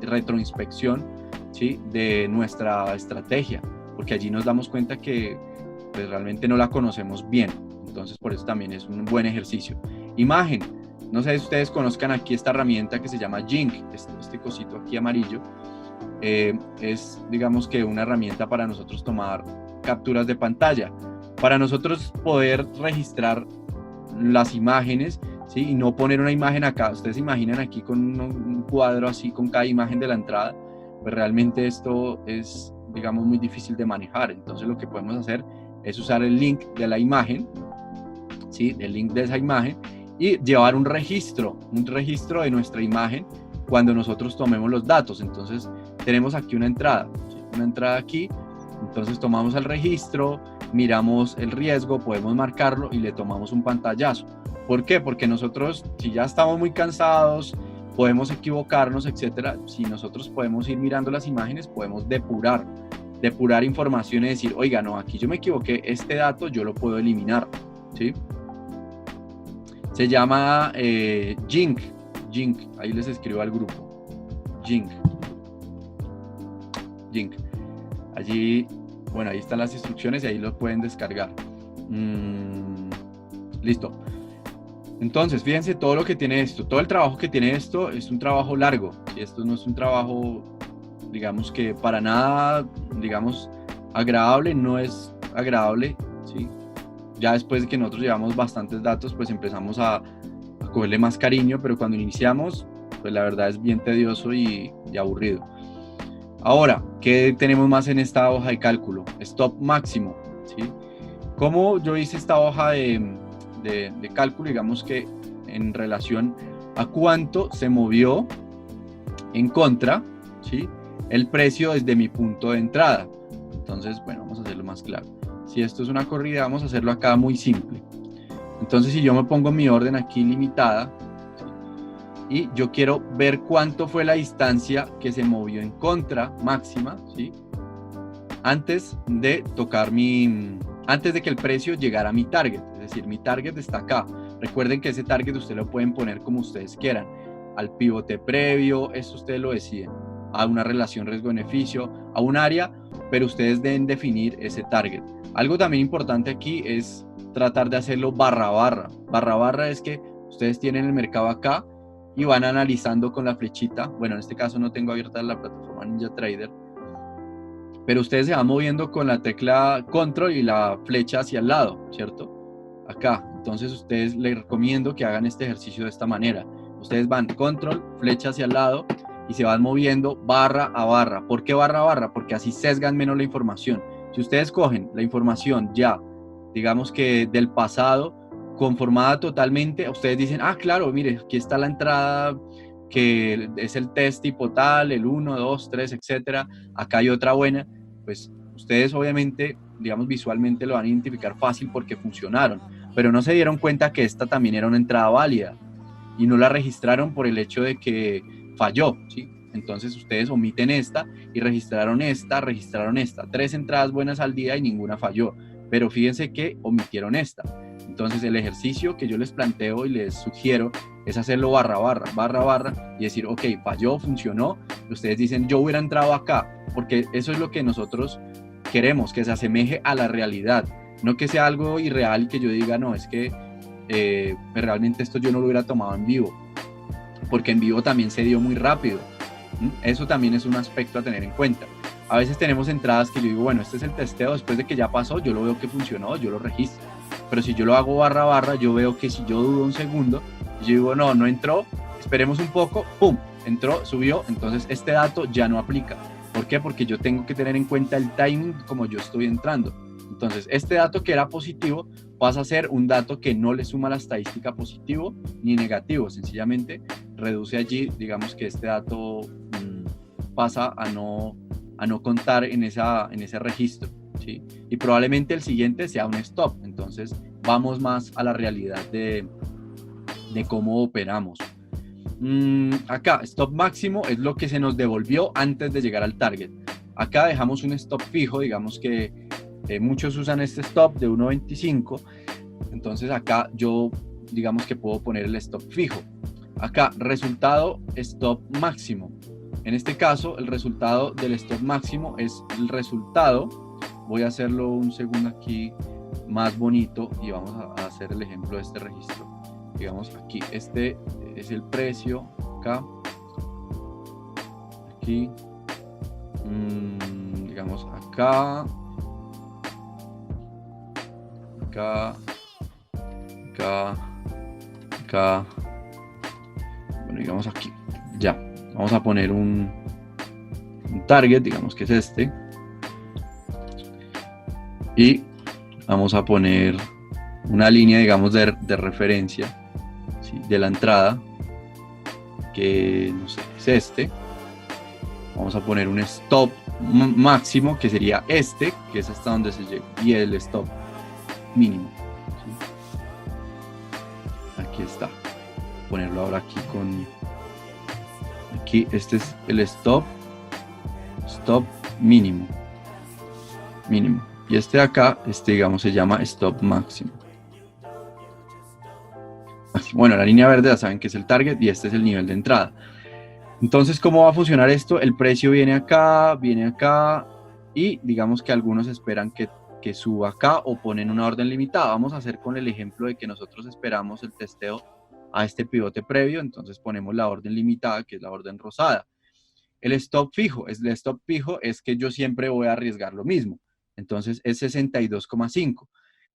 retroinspección, ¿sí? De nuestra estrategia, porque allí nos damos cuenta que pues, realmente no la conocemos bien. Entonces, por eso también es un buen ejercicio. Imagen. No sé si ustedes conozcan aquí esta herramienta que se llama Jink, este cosito aquí amarillo. Es, digamos que una herramienta para nosotros tomar capturas de pantalla. Para nosotros poder registrar las imágenes, ¿sí? Y no poner una imagen acá. Ustedes se imaginan aquí con un cuadro así con cada imagen de la entrada. Pues realmente esto es, digamos, muy difícil de manejar. Entonces lo que podemos hacer es usar el link de la imagen, ¿sí? El link de esa imagen y llevar un registro de nuestra imagen cuando nosotros tomemos los datos. Entonces tenemos aquí una entrada, ¿sí? Una entrada aquí, entonces tomamos el registro, miramos el riesgo, podemos marcarlo y le tomamos un pantallazo. ¿Por qué? Porque nosotros, si ya estamos muy cansados, podemos equivocarnos, etcétera. Si nosotros podemos ir mirando las imágenes, podemos depurar información y decir, oiga, no, aquí yo me equivoqué, este dato yo lo puedo eliminar, ¿sí? Se llama Jink, ahí les escribo al grupo, Jink. Allí, bueno, ahí están las instrucciones y ahí lo pueden descargar. Listo. Entonces, fíjense todo lo que tiene esto, todo el trabajo que tiene esto es un trabajo largo, y esto no es un trabajo, digamos que para nada, digamos, agradable, no es agradable, ¿sí? Ya después de que nosotros llevamos bastantes datos, pues empezamos a cogerle más cariño, pero cuando iniciamos, pues la verdad es bien tedioso y aburrido. Ahora, ¿qué tenemos más en esta hoja de cálculo? Stop máximo, ¿sí? ¿Cómo yo hice esta hoja de cálculo? Digamos que en relación a cuánto se movió en contra, ¿sí? El precio desde mi punto de entrada. Entonces, bueno, vamos a hacerlo más claro. Si esto es una corrida, vamos a hacerlo acá muy simple. Entonces, si yo me pongo mi orden aquí limitada, ¿sí? Y yo quiero ver cuánto fue la distancia que se movió en contra máxima, ¿sí? Antes de tocar antes de que el precio llegara a mi target, es decir, mi target está acá. Recuerden que ese target ustedes lo pueden poner como ustedes quieran, al pivote previo, eso ustedes lo deciden, a una relación riesgo-beneficio, a un área, pero ustedes deben definir ese target. Algo también importante aquí es tratar de hacerlo barra barra. Barra barra es que ustedes tienen el mercado acá y van analizando con la flechita. Bueno, en este caso no tengo abierta la plataforma NinjaTrader, pero ustedes se van moviendo con la tecla control y la flecha hacia el lado, ¿cierto? Acá. Entonces ustedes les recomiendo que hagan este ejercicio de esta manera. Ustedes van control, flecha hacia el lado y se van moviendo barra a barra. ¿Por qué barra a barra? Porque así sesgan menos la información. Si ustedes cogen la información ya, digamos que del pasado, conformada totalmente, ustedes dicen, ah, claro, mire, aquí está la entrada que es el test tipo tal, el 1, 2, 3, etcétera. Acá hay otra buena. Pues ustedes obviamente, digamos, visualmente lo van a identificar fácil porque funcionaron, pero no se dieron cuenta que esta también era una entrada válida y no la registraron por el hecho de que falló, ¿sí? Entonces ustedes omiten esta y registraron esta, 3 entradas buenas al día y ninguna falló, pero fíjense que omitieron esta. Entonces el ejercicio que yo les planteo y les sugiero es hacerlo barra, barra, barra, barra y decir, ok, falló, funcionó. Ustedes dicen, yo hubiera entrado acá, porque eso es lo que nosotros queremos, que se asemeje a la realidad, no que sea algo irreal y que yo diga, no, es que realmente esto yo no lo hubiera tomado en vivo, porque en vivo también se dio muy rápido. Eso también es un aspecto a tener en cuenta. A veces tenemos entradas que yo digo, bueno, este es el testeo, después de que ya pasó, yo lo veo que funcionó, yo lo registro. Pero si yo lo hago barra barra, yo veo que si yo dudo un segundo, yo digo, no, no entró, esperemos un poco, pum, entró, subió, entonces este dato ya no aplica. ¿Por qué? Porque yo tengo que tener en cuenta el timing como yo estoy entrando. Entonces, este dato que era positivo pasa a ser un dato que no le suma la estadística positivo ni negativo, sencillamente reduce allí, digamos que este dato pasa a no contar en ese registro, ¿sí? Y probablemente el siguiente sea un stop, entonces vamos más a la realidad de cómo operamos. Acá, stop máximo es lo que se nos devolvió antes de llegar al target. Acá dejamos un stop fijo, digamos que muchos usan este stop de 1.25, entonces acá yo digamos que puedo poner el stop fijo. Acá, resultado stop máximo. En este caso, el resultado del stop máximo es el resultado. Voy a hacerlo un segundo aquí más bonito y vamos a hacer el ejemplo de este registro. Digamos aquí, este es el precio, acá, aquí, digamos acá, acá, acá, acá, bueno, digamos aquí, ya, vamos a poner un target, digamos que es este, y vamos a poner una línea, digamos, de referencia, ¿sí? De la entrada, que no sé, es este. Vamos a poner un stop máximo, que sería este, que es hasta donde se llega, y el stop mínimo, ¿sí? Aquí está. Ponerlo ahora aquí con... Aquí, este es el stop mínimo. Mínimo. Y este de acá, digamos, se llama stop máximo. Bueno, la línea verde ya saben que es el target y este es el nivel de entrada. Entonces, ¿cómo va a funcionar esto? El precio viene acá y digamos que algunos esperan que suba acá o ponen una orden limitada. Vamos a hacer con el ejemplo de que nosotros esperamos el testeo a este pivote previo, entonces ponemos la orden limitada, que es la orden rosada. El stop fijo es que yo siempre voy a arriesgar lo mismo. Entonces es 62,5.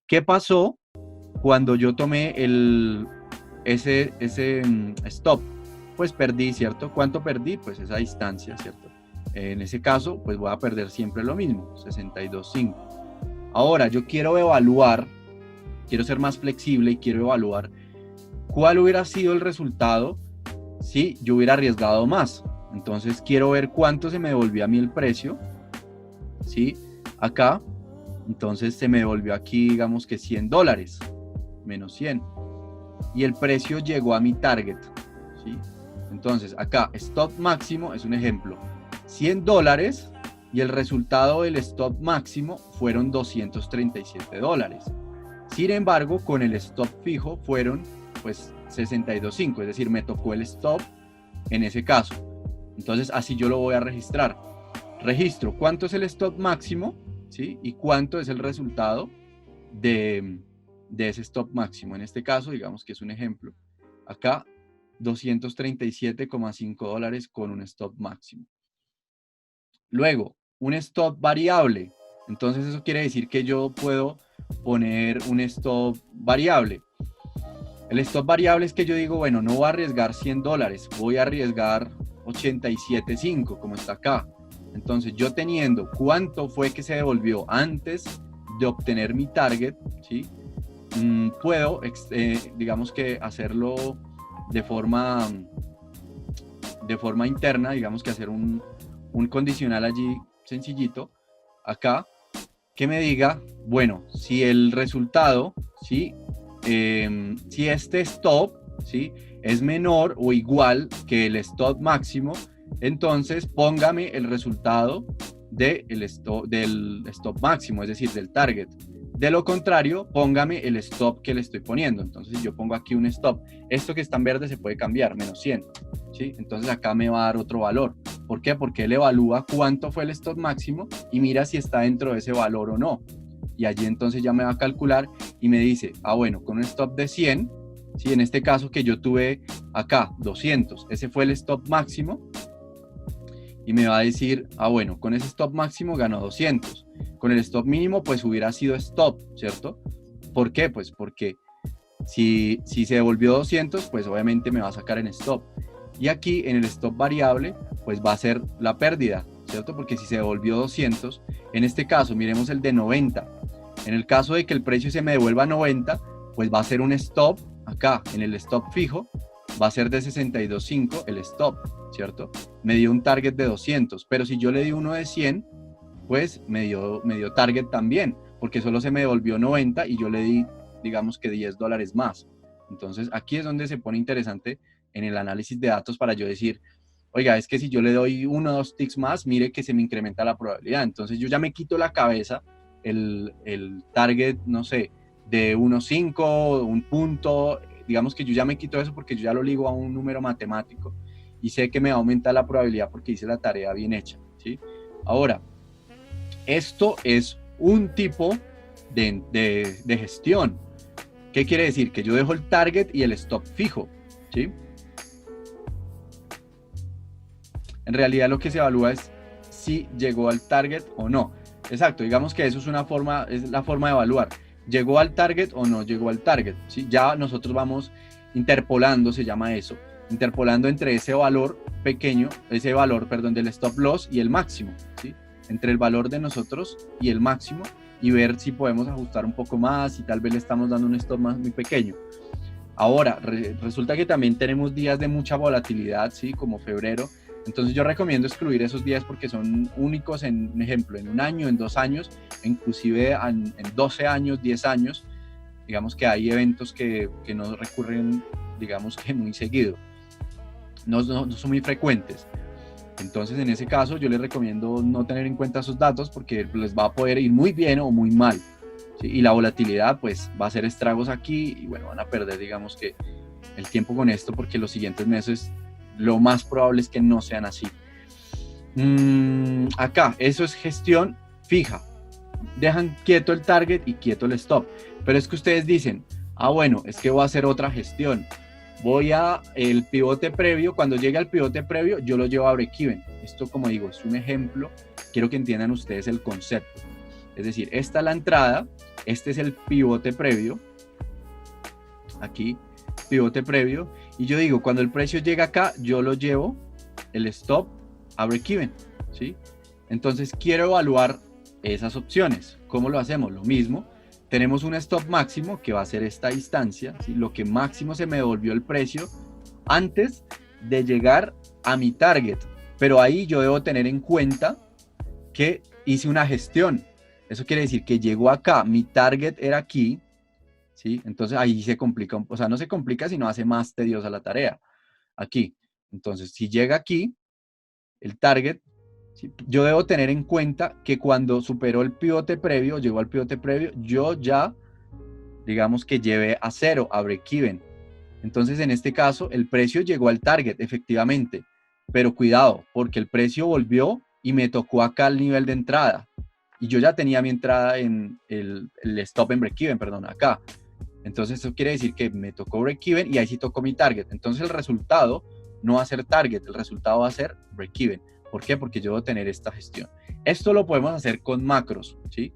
¿Qué pasó cuando yo tomé ese stop? Pues perdí, ¿cierto? ¿Cuánto perdí? Pues esa distancia, ¿cierto? En ese caso, pues voy a perder siempre lo mismo, 62,5. Ahora, yo quiero evaluar, quiero ser más flexible y quiero evaluar cuál hubiera sido el resultado si yo hubiera arriesgado más. Entonces, quiero ver cuánto se me devolvió a mí el precio, ¿sí? Acá, entonces se me devolvió aquí, digamos que $100, menos 100. Y el precio llegó a mi target, ¿sí? Entonces, acá, stop máximo es un ejemplo. $100 y el resultado del stop máximo fueron $237. Sin embargo, con el stop fijo fueron pues 62,5, es decir, me tocó el stop en ese caso. Entonces, así yo lo voy a registrar. Registro cuánto es el stop máximo, ¿sí? Y cuánto es el resultado de ese stop máximo. En este caso, digamos que es un ejemplo. Acá, $237,5 con un stop máximo. Luego, un stop variable. Entonces, eso quiere decir que yo puedo poner un stop variable. El stop variable es que yo digo, bueno, no voy a arriesgar $100, voy a arriesgar 87,5, como está acá. Entonces, yo teniendo cuánto fue que se devolvió antes de obtener mi target, ¿sí? Puedo, digamos que hacerlo de forma interna, digamos que hacer un condicional allí sencillito, acá, que me diga, bueno, si el resultado, ¿sí? Si este stop, ¿sí? Es menor o igual que el stop máximo, entonces póngame el resultado del stop máximo, es decir, del target. De lo contrario, póngame el stop que le estoy poniendo. Entonces yo pongo aquí un stop. Esto que está en verde se puede cambiar, menos 100. ¿Sí? Entonces acá me va a dar otro valor. ¿Por qué? Porque él evalúa cuánto fue el stop máximo y mira si está dentro de ese valor o no. Y allí entonces ya me va a calcular y me dice, bueno, con un stop de 100, ¿sí? En este caso que yo tuve acá, 200, ese fue el stop máximo. Y me va a decir, bueno, con ese stop máximo ganó 200. Con el stop mínimo, pues hubiera sido stop, ¿cierto? ¿Por qué? Pues porque si se devolvió 200, pues obviamente me va a sacar en stop. Y aquí en el stop variable, pues va a ser la pérdida, ¿cierto? Porque si se devolvió 200, en este caso, miremos el de 90. En el caso de que el precio se me devuelva 90, pues va a ser un stop acá, en el stop fijo, va a ser de 62,5 el stop, ¿cierto? Me dio un target de 200, pero si yo le di uno de 100, pues me dio target también, porque solo se me devolvió 90 y yo le di, digamos que $10 más. Entonces aquí es donde se pone interesante en el análisis de datos para yo decir, oiga, es que si yo le doy 1 o 2 ticks más, mire que se me incrementa la probabilidad. Entonces yo ya me quito la cabeza el target, no sé, de 1,5, un punto, digamos que yo ya me quito eso porque yo ya lo ligo a un número matemático y sé que me va a aumentar la probabilidad porque hice la tarea bien hecha, ¿sí? Ahora, esto es un tipo de gestión. ¿Qué quiere decir? Que yo dejo el target y el stop fijo, ¿sí? En realidad lo que se evalúa es si llegó al target o no. Exacto, digamos que eso es la forma de evaluar. ¿Llegó al target o no llegó al target? ¿Sí? Ya nosotros vamos interpolando, se llama eso, interpolando entre ese valor pequeño, del stop loss y el máximo, ¿sí? Entre el valor de nosotros y el máximo y ver si podemos ajustar un poco más y tal vez le estamos dando un stop más muy pequeño. Ahora, resulta que también tenemos días de mucha volatilidad, ¿sí? Como febrero. Entonces yo recomiendo excluir esos días porque son únicos en un ejemplo, en un año, en 2 años, inclusive en 12 años, 10 años. Digamos que hay eventos que no recurren, digamos que muy seguido. No son muy frecuentes. Entonces en ese caso yo les recomiendo no tener en cuenta esos datos porque les va a poder ir muy bien o muy mal, ¿sí? Y la volatilidad pues va a hacer estragos aquí y bueno, van a perder digamos que el tiempo con esto porque los siguientes meses lo más probable es que no sean así. Acá, eso es gestión fija. Dejan quieto el target y quieto el stop. Pero es que ustedes dicen, bueno, es que voy a hacer otra gestión. Voy a el pivote previo, cuando llegue al pivote previo, yo lo llevo a break-even. Esto, como digo, es un ejemplo. Quiero que entiendan ustedes el concepto. Es decir, esta es la entrada, este es el pivote previo, aquí, pivote previo, y yo digo, cuando el precio llega acá, yo lo llevo, el stop, a break-even, ¿sí? Entonces quiero evaluar esas opciones. ¿Cómo lo hacemos? Lo mismo, tenemos un stop máximo, que va a ser esta distancia, ¿sí? Lo que máximo se me devolvió el precio antes de llegar a mi target, pero ahí yo debo tener en cuenta que hice una gestión. Eso quiere decir que llegó acá, mi target era aquí, ¿sí? Entonces ahí se complica, o sea, no se complica, sino hace más tediosa la tarea. Aquí. Entonces, si llega aquí, el target, ¿sí? Yo debo tener en cuenta que cuando superó el pivote previo, llegó al pivote previo, yo ya, digamos que llevé a cero, a break-even. Entonces, en este caso, el precio llegó al target, efectivamente, pero cuidado, porque el precio volvió y me tocó acá el nivel de entrada. Y yo ya tenía mi entrada en el stop en break-even, perdón, acá. Entonces, eso quiere decir que me tocó break-even y ahí sí tocó mi target. Entonces, el resultado no va a ser target, el resultado va a ser break-even. ¿Por qué? Porque yo debo tener esta gestión. Esto lo podemos hacer con macros, ¿sí?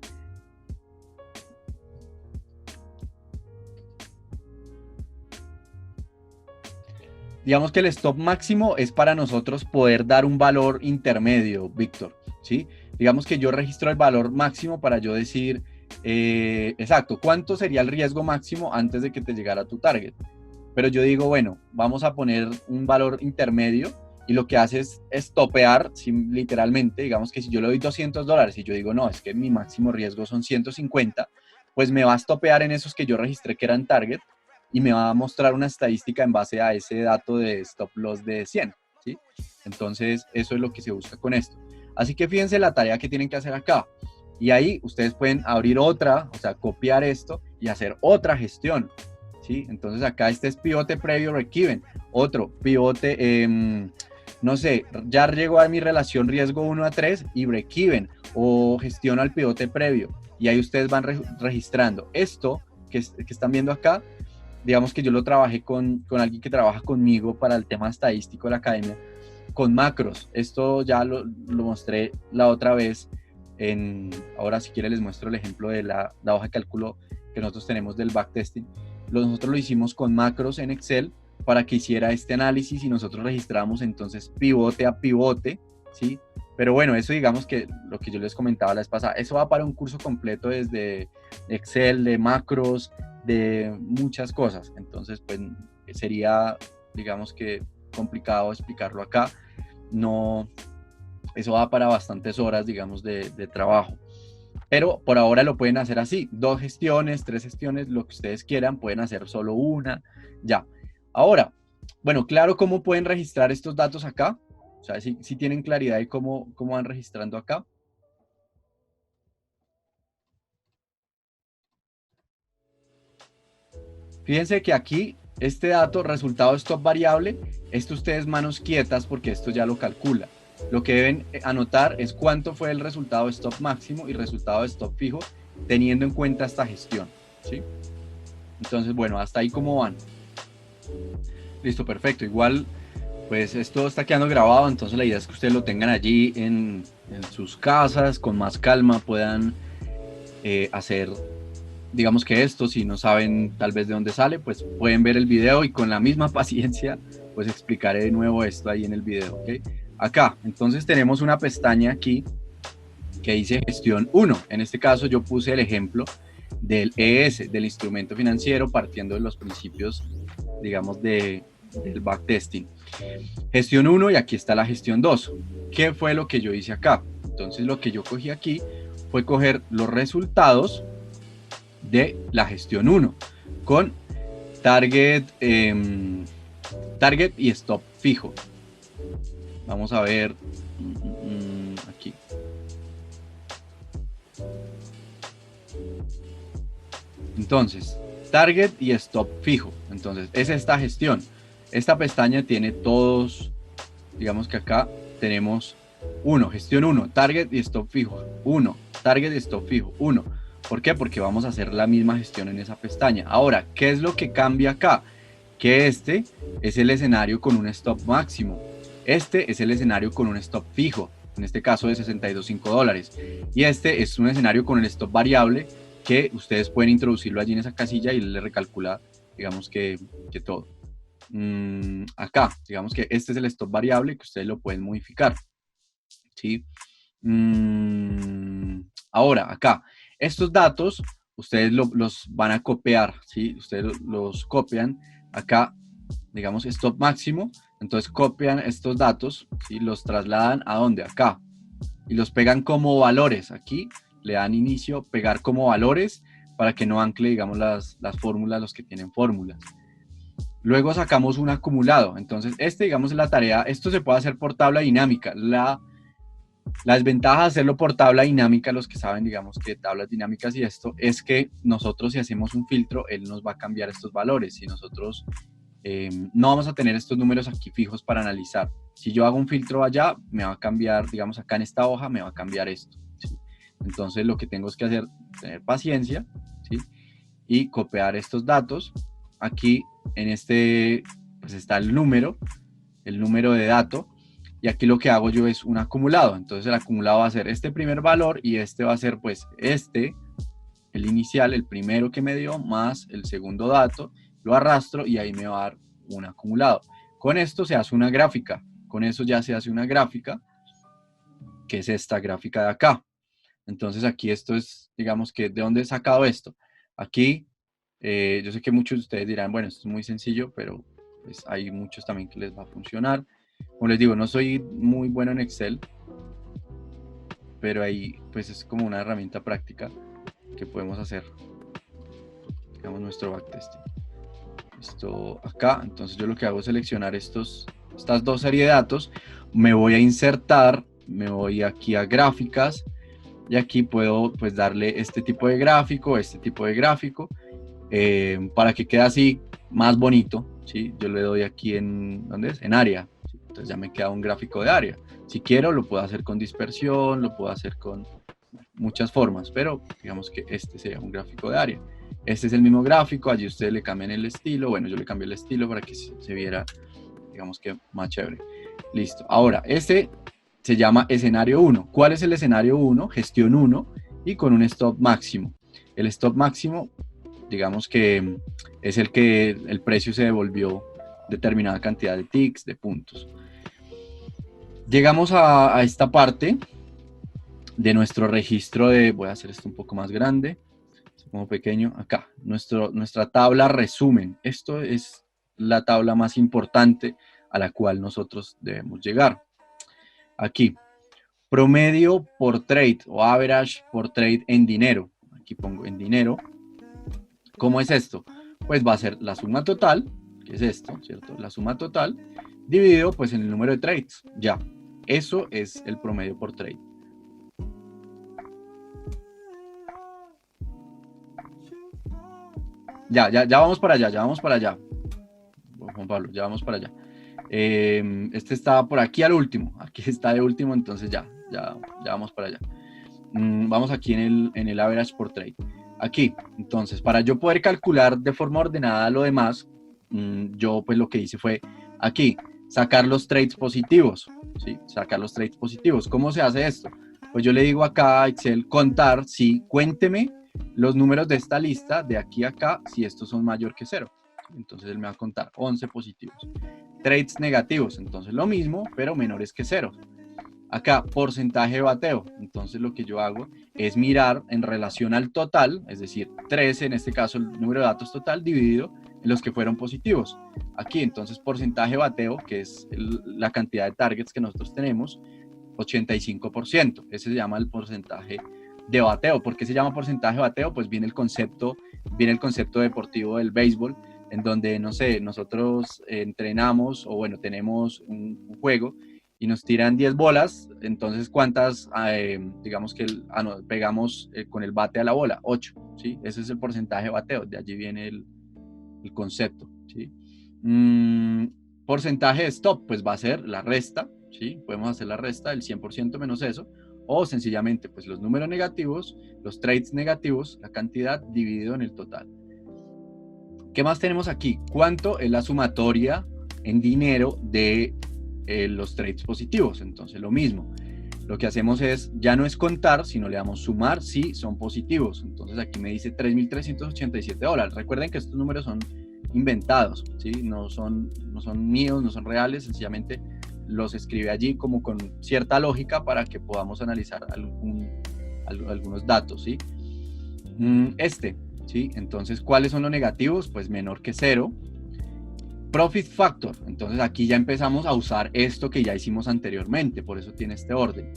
Digamos que el stop máximo es para nosotros poder dar un valor intermedio, Víctor, ¿sí? Digamos que yo registro el valor máximo para yo decir, exacto, ¿cuánto sería el riesgo máximo antes de que te llegara tu target? Pero yo digo, bueno, vamos a poner un valor intermedio y lo que hace es topear, literalmente, digamos que si yo le doy $200 y yo digo, no, es que mi máximo riesgo son 150, pues me va a topear en esos que yo registré que eran target y me va a mostrar una estadística en base a ese dato de stop loss de 100, ¿sí? Entonces, eso es lo que se busca con esto. Así que fíjense la tarea que tienen que hacer acá. Y ahí ustedes pueden abrir otra, o sea, copiar esto y hacer otra gestión, ¿sí? Entonces acá este es pivote previo break-even, otro pivote, no sé, ya llegó a mi relación riesgo 1 a 3 y break-even, o gestiono al pivote previo, y ahí ustedes van registrando. Esto que están viendo acá, digamos que yo lo trabajé con alguien que trabaja conmigo para el tema estadístico de la academia, con macros. Esto ya lo mostré la otra vez. Ahora si quieren les muestro el ejemplo de la hoja de cálculo que nosotros tenemos del backtesting. Nosotros lo hicimos con macros en Excel para que hiciera este análisis y nosotros registramos entonces pivote a pivote, ¿sí? Pero bueno, eso digamos que lo que yo les comentaba la vez pasada, eso va para un curso completo desde Excel, de macros, de muchas cosas. Entonces, pues sería, digamos que complicado explicarlo acá. No, eso va para bastantes horas, digamos, de trabajo. Pero por ahora lo pueden hacer así, 2 gestiones, 3 gestiones, lo que ustedes quieran, pueden hacer solo una, ya. Ahora, bueno, claro, ¿cómo pueden registrar estos datos acá? O sea, si tienen claridad de cómo van registrando acá. Fíjense que aquí, este dato, resultado stop variable, esto ustedes manos quietas porque esto ya lo calcula. Lo que deben anotar es cuánto fue el resultado de stop máximo y resultado de stop fijo, teniendo en cuenta esta gestión, ¿sí? Entonces, bueno, hasta ahí cómo van. Listo, perfecto. Igual, pues esto está quedando grabado, entonces la idea es que ustedes lo tengan allí en sus casas, con más calma, puedan hacer, digamos que esto, si no saben tal vez de dónde sale, pues pueden ver el video y con la misma paciencia, pues explicaré de nuevo esto ahí en el video, ¿ok? Acá, entonces tenemos una pestaña aquí que dice gestión 1. En este caso yo puse el ejemplo del ES, del instrumento financiero, partiendo de los principios, digamos, del backtesting. Gestión 1 y aquí está la gestión 2. ¿Qué fue lo que yo hice acá? Entonces lo que yo cogí aquí fue coger los resultados de la gestión 1 con target, target y stop fijo. Vamos a ver aquí. Entonces, target y stop fijo. Entonces, es esta gestión. Esta pestaña tiene todos, digamos que acá tenemos 1, gestión 1, target y stop fijo, 1, target y stop fijo, 1. ¿Por qué? Porque vamos a hacer la misma gestión en esa pestaña. Ahora, ¿qué es lo que cambia acá? Que este es el escenario con un stop máximo. Este es el escenario con un stop fijo. en este caso de $62.5. Y este es un escenario con el stop variable que ustedes pueden introducirlo allí en esa casilla y le recalcula, digamos que todo. Acá, digamos que este es el stop variable que ustedes lo pueden modificar, ¿sí? Ahora, acá, estos datos ustedes los van a copiar, ¿sí? Ustedes los copian acá, digamos, stop máximo, entonces copian estos datos, ¿sí? Los trasladan ¿a dónde? Acá, y los pegan como valores, aquí le dan inicio, pegar como valores, para que no ancle, digamos, las fórmulas, los que tienen fórmulas. Luego sacamos un acumulado, entonces digamos, es la tarea, esto se puede hacer por tabla dinámica, la desventaja de hacerlo por tabla dinámica, los que saben, digamos, que tablas dinámicas y esto, es que nosotros si hacemos un filtro, él nos va a cambiar estos valores. Si nosotros no vamos a tener estos números aquí fijos para analizar. Si yo hago un filtro allá, me va a cambiar, digamos, acá en esta hoja, me va a cambiar esto, ¿sí? Entonces lo que tengo es que hacer, tener paciencia, ¿sí? Y copiar estos datos. Aquí en este, pues está el número de dato. Y aquí lo que hago yo es un acumulado. Entonces el acumulado va a ser este primer valor y este va a ser pues el inicial, el primero que me dio, más el segundo dato. Lo arrastro y ahí me va a dar un acumulado. Con esto se hace una gráfica. Con eso ya se hace una gráfica, que es esta gráfica de acá. Entonces aquí esto es, digamos que, ¿de dónde he sacado esto? Aquí, yo sé que muchos de ustedes dirán, bueno, esto es muy sencillo, pero pues hay muchos también que les va a funcionar. Como les digo, no soy muy bueno en Excel, pero ahí pues es como una herramienta práctica que podemos hacer, digamos, nuestro backtesting. Esto acá, entonces yo lo que hago es seleccionar estas dos series de datos, me voy a insertar, me voy aquí a gráficas, y aquí puedo pues darle este tipo de gráfico, para que quede así más bonito, ¿sí? Yo le doy aquí en, ¿dónde es? En área, ¿sí? Entonces ya me queda un gráfico de área. Si quiero lo puedo hacer con dispersión, lo puedo hacer con muchas formas, pero digamos que este sería un gráfico de área. Este es el mismo gráfico, allí ustedes le cambian el estilo, bueno, yo le cambié el estilo para que se viera, digamos que más chévere. Listo, ahora este se llama escenario 1. ¿Cuál es el escenario 1? Gestión 1 y con un stop máximo. El stop máximo, digamos que es el que el precio se devolvió determinada cantidad de ticks, de puntos. Llegamos a esta parte de nuestro registro de, voy a hacer esto un poco más grande, como pequeño, acá, nuestra tabla resumen. Esto es la tabla más importante a la cual nosotros debemos llegar. Aquí, promedio por trade o average por trade en dinero. Aquí pongo en dinero. ¿Cómo es esto? Pues va a ser la suma total, que es esto, ¿cierto? La suma total dividido pues en el número de trades. Ya, eso es el promedio por trade. Ya vamos para allá, Juan Pablo, ya vamos para allá. Este está por aquí al último, aquí está de último, entonces ya vamos para allá. Vamos aquí en el average por trade. Aquí, entonces, para yo poder calcular de forma ordenada lo demás, yo pues lo que hice fue aquí, sacar los trades positivos, ¿sí? Sacar los trades positivos. ¿Cómo se hace esto? Pues yo le digo acá a Excel, contar, sí, cuénteme los números de esta lista, de aquí a acá, si estos son mayor que 0. Entonces él me va a contar 11 positivos. Trades negativos, entonces lo mismo, pero menores que 0. Acá, porcentaje de bateo. Entonces lo que yo hago es mirar en relación al total, es decir, 13, en este caso el número de datos total, dividido en los que fueron positivos. Aquí, entonces, porcentaje de bateo, que es la cantidad de targets que nosotros tenemos, 85%. Ese se llama el porcentaje de bateo. ¿Por qué se llama porcentaje de bateo? Pues viene el concepto deportivo del béisbol, en donde, no sé, nosotros entrenamos o bueno, tenemos un juego y nos tiran 10 bolas, entonces ¿cuántas, digamos que pegamos con el bate a la bola? 8, ¿sí? Ese es el porcentaje de bateo, de allí viene el concepto, ¿sí? Porcentaje de stop, pues va a ser la resta, ¿sí? Podemos hacer la resta del 100% menos eso, o sencillamente, pues los números negativos, los trades negativos, la cantidad dividido en el total. ¿Qué más tenemos aquí? ¿Cuánto es la sumatoria en dinero de los trades positivos? Entonces lo mismo. lo que hacemos es, ya no es contar, sino le damos sumar si son positivos. Entonces aquí me dice $3,387. Recuerden que estos números son inventados, ¿sí? No son míos, no son reales, sencillamente los escribe allí como con cierta lógica para que podamos analizar algunos datos, ¿sí? ¿Sí? Entonces, ¿cuáles son los negativos? Pues menor que 0. Profit factor, entonces aquí ya empezamos a usar esto que ya hicimos anteriormente, por eso tiene este orden.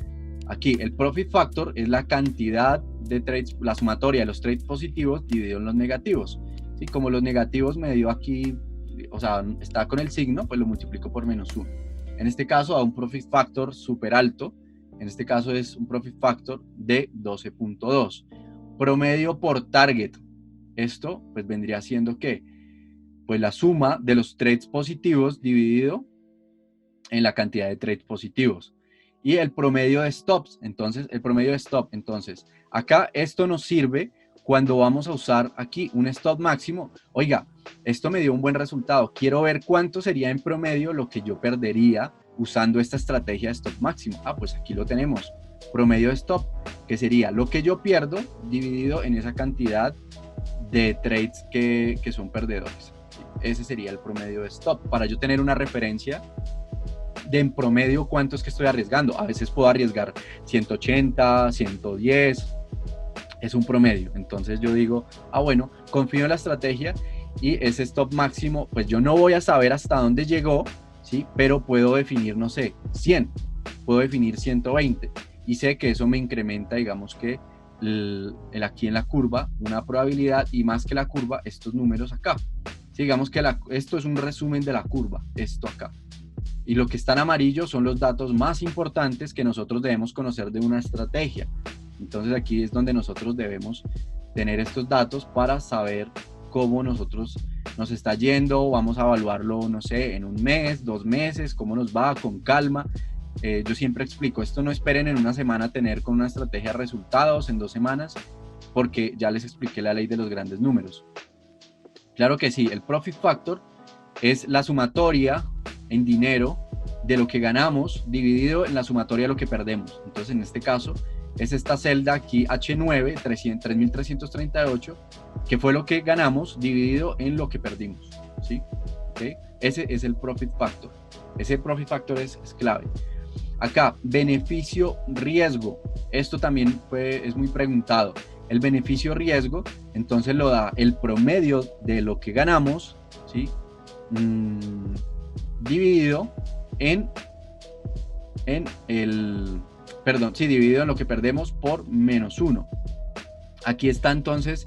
Aquí el profit factor es la cantidad de trades, la sumatoria de los trades positivos dividido en los negativos. ¿Sí? Como los negativos me dio aquí, o sea, está con el signo, pues lo multiplico por -1. En este caso da un profit factor súper alto, en este caso es un profit factor de 12.2. Promedio por target, esto pues vendría siendo ¿qué? Pues la suma de los trades positivos dividido en la cantidad de trades positivos. Y el promedio de stops, entonces, acá esto nos sirve cuando vamos a usar aquí un stop máximo. Oiga, esto me dio un buen resultado. Quiero ver cuánto sería en promedio lo que yo perdería usando esta estrategia de stop máximo. Pues aquí lo tenemos. Promedio de stop, que sería lo que yo pierdo dividido en esa cantidad de trades que son perdedores. Ese sería el promedio de stop, para yo tener una referencia de en promedio cuánto es que estoy arriesgando. A veces puedo arriesgar 180, 110, es un promedio. Entonces yo digo, bueno, confío en la estrategia y ese stop máximo, pues yo no voy a saber hasta dónde llegó, ¿sí? Pero puedo definir, no sé, 100, puedo definir 120 y sé que eso me incrementa, digamos que aquí en la curva, una probabilidad, y más que la curva, estos números acá. Digamos que esto es un resumen de la curva, esto acá. Y lo que está en amarillo son los datos más importantes que nosotros debemos conocer de una estrategia. Entonces aquí es donde nosotros debemos tener estos datos para saber cómo nosotros nos está yendo. Vamos a evaluarlo, no sé, en un mes, 2 meses, cómo nos va, con calma. Yo siempre explico, esto no esperen en una semana tener con una estrategia resultados, en 2 semanas, porque ya les expliqué la ley de los grandes números. Claro que sí, el profit factor es la sumatoria en dinero de lo que ganamos dividido en la sumatoria de lo que perdemos. Entonces, en este caso, es esta celda aquí H9, 3.338, que fue lo que ganamos dividido en lo que perdimos, ¿sí? ¿Okay? Ese es el profit factor. Ese profit factor es clave. Acá, beneficio-riesgo. Esto también es muy preguntado. El beneficio-riesgo, entonces lo da el promedio de lo que ganamos, ¿sí? Dividido dividido en lo que perdemos por -1. Aquí está entonces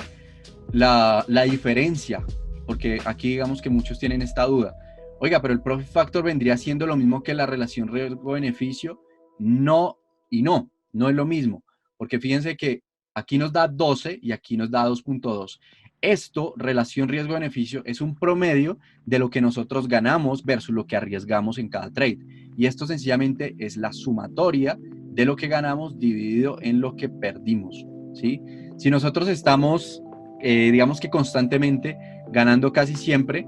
la diferencia, porque aquí digamos que muchos tienen esta duda. Oiga, pero el profit factor vendría siendo lo mismo que la relación riesgo-beneficio. No es lo mismo, porque fíjense que aquí nos da 12 y aquí nos da 2.2. Esto, relación riesgo-beneficio, es un promedio de lo que nosotros ganamos versus lo que arriesgamos en cada trade. Y esto sencillamente es la sumatoria de lo que ganamos dividido en lo que perdimos, ¿sí? Si nosotros estamos, digamos que constantemente ganando casi siempre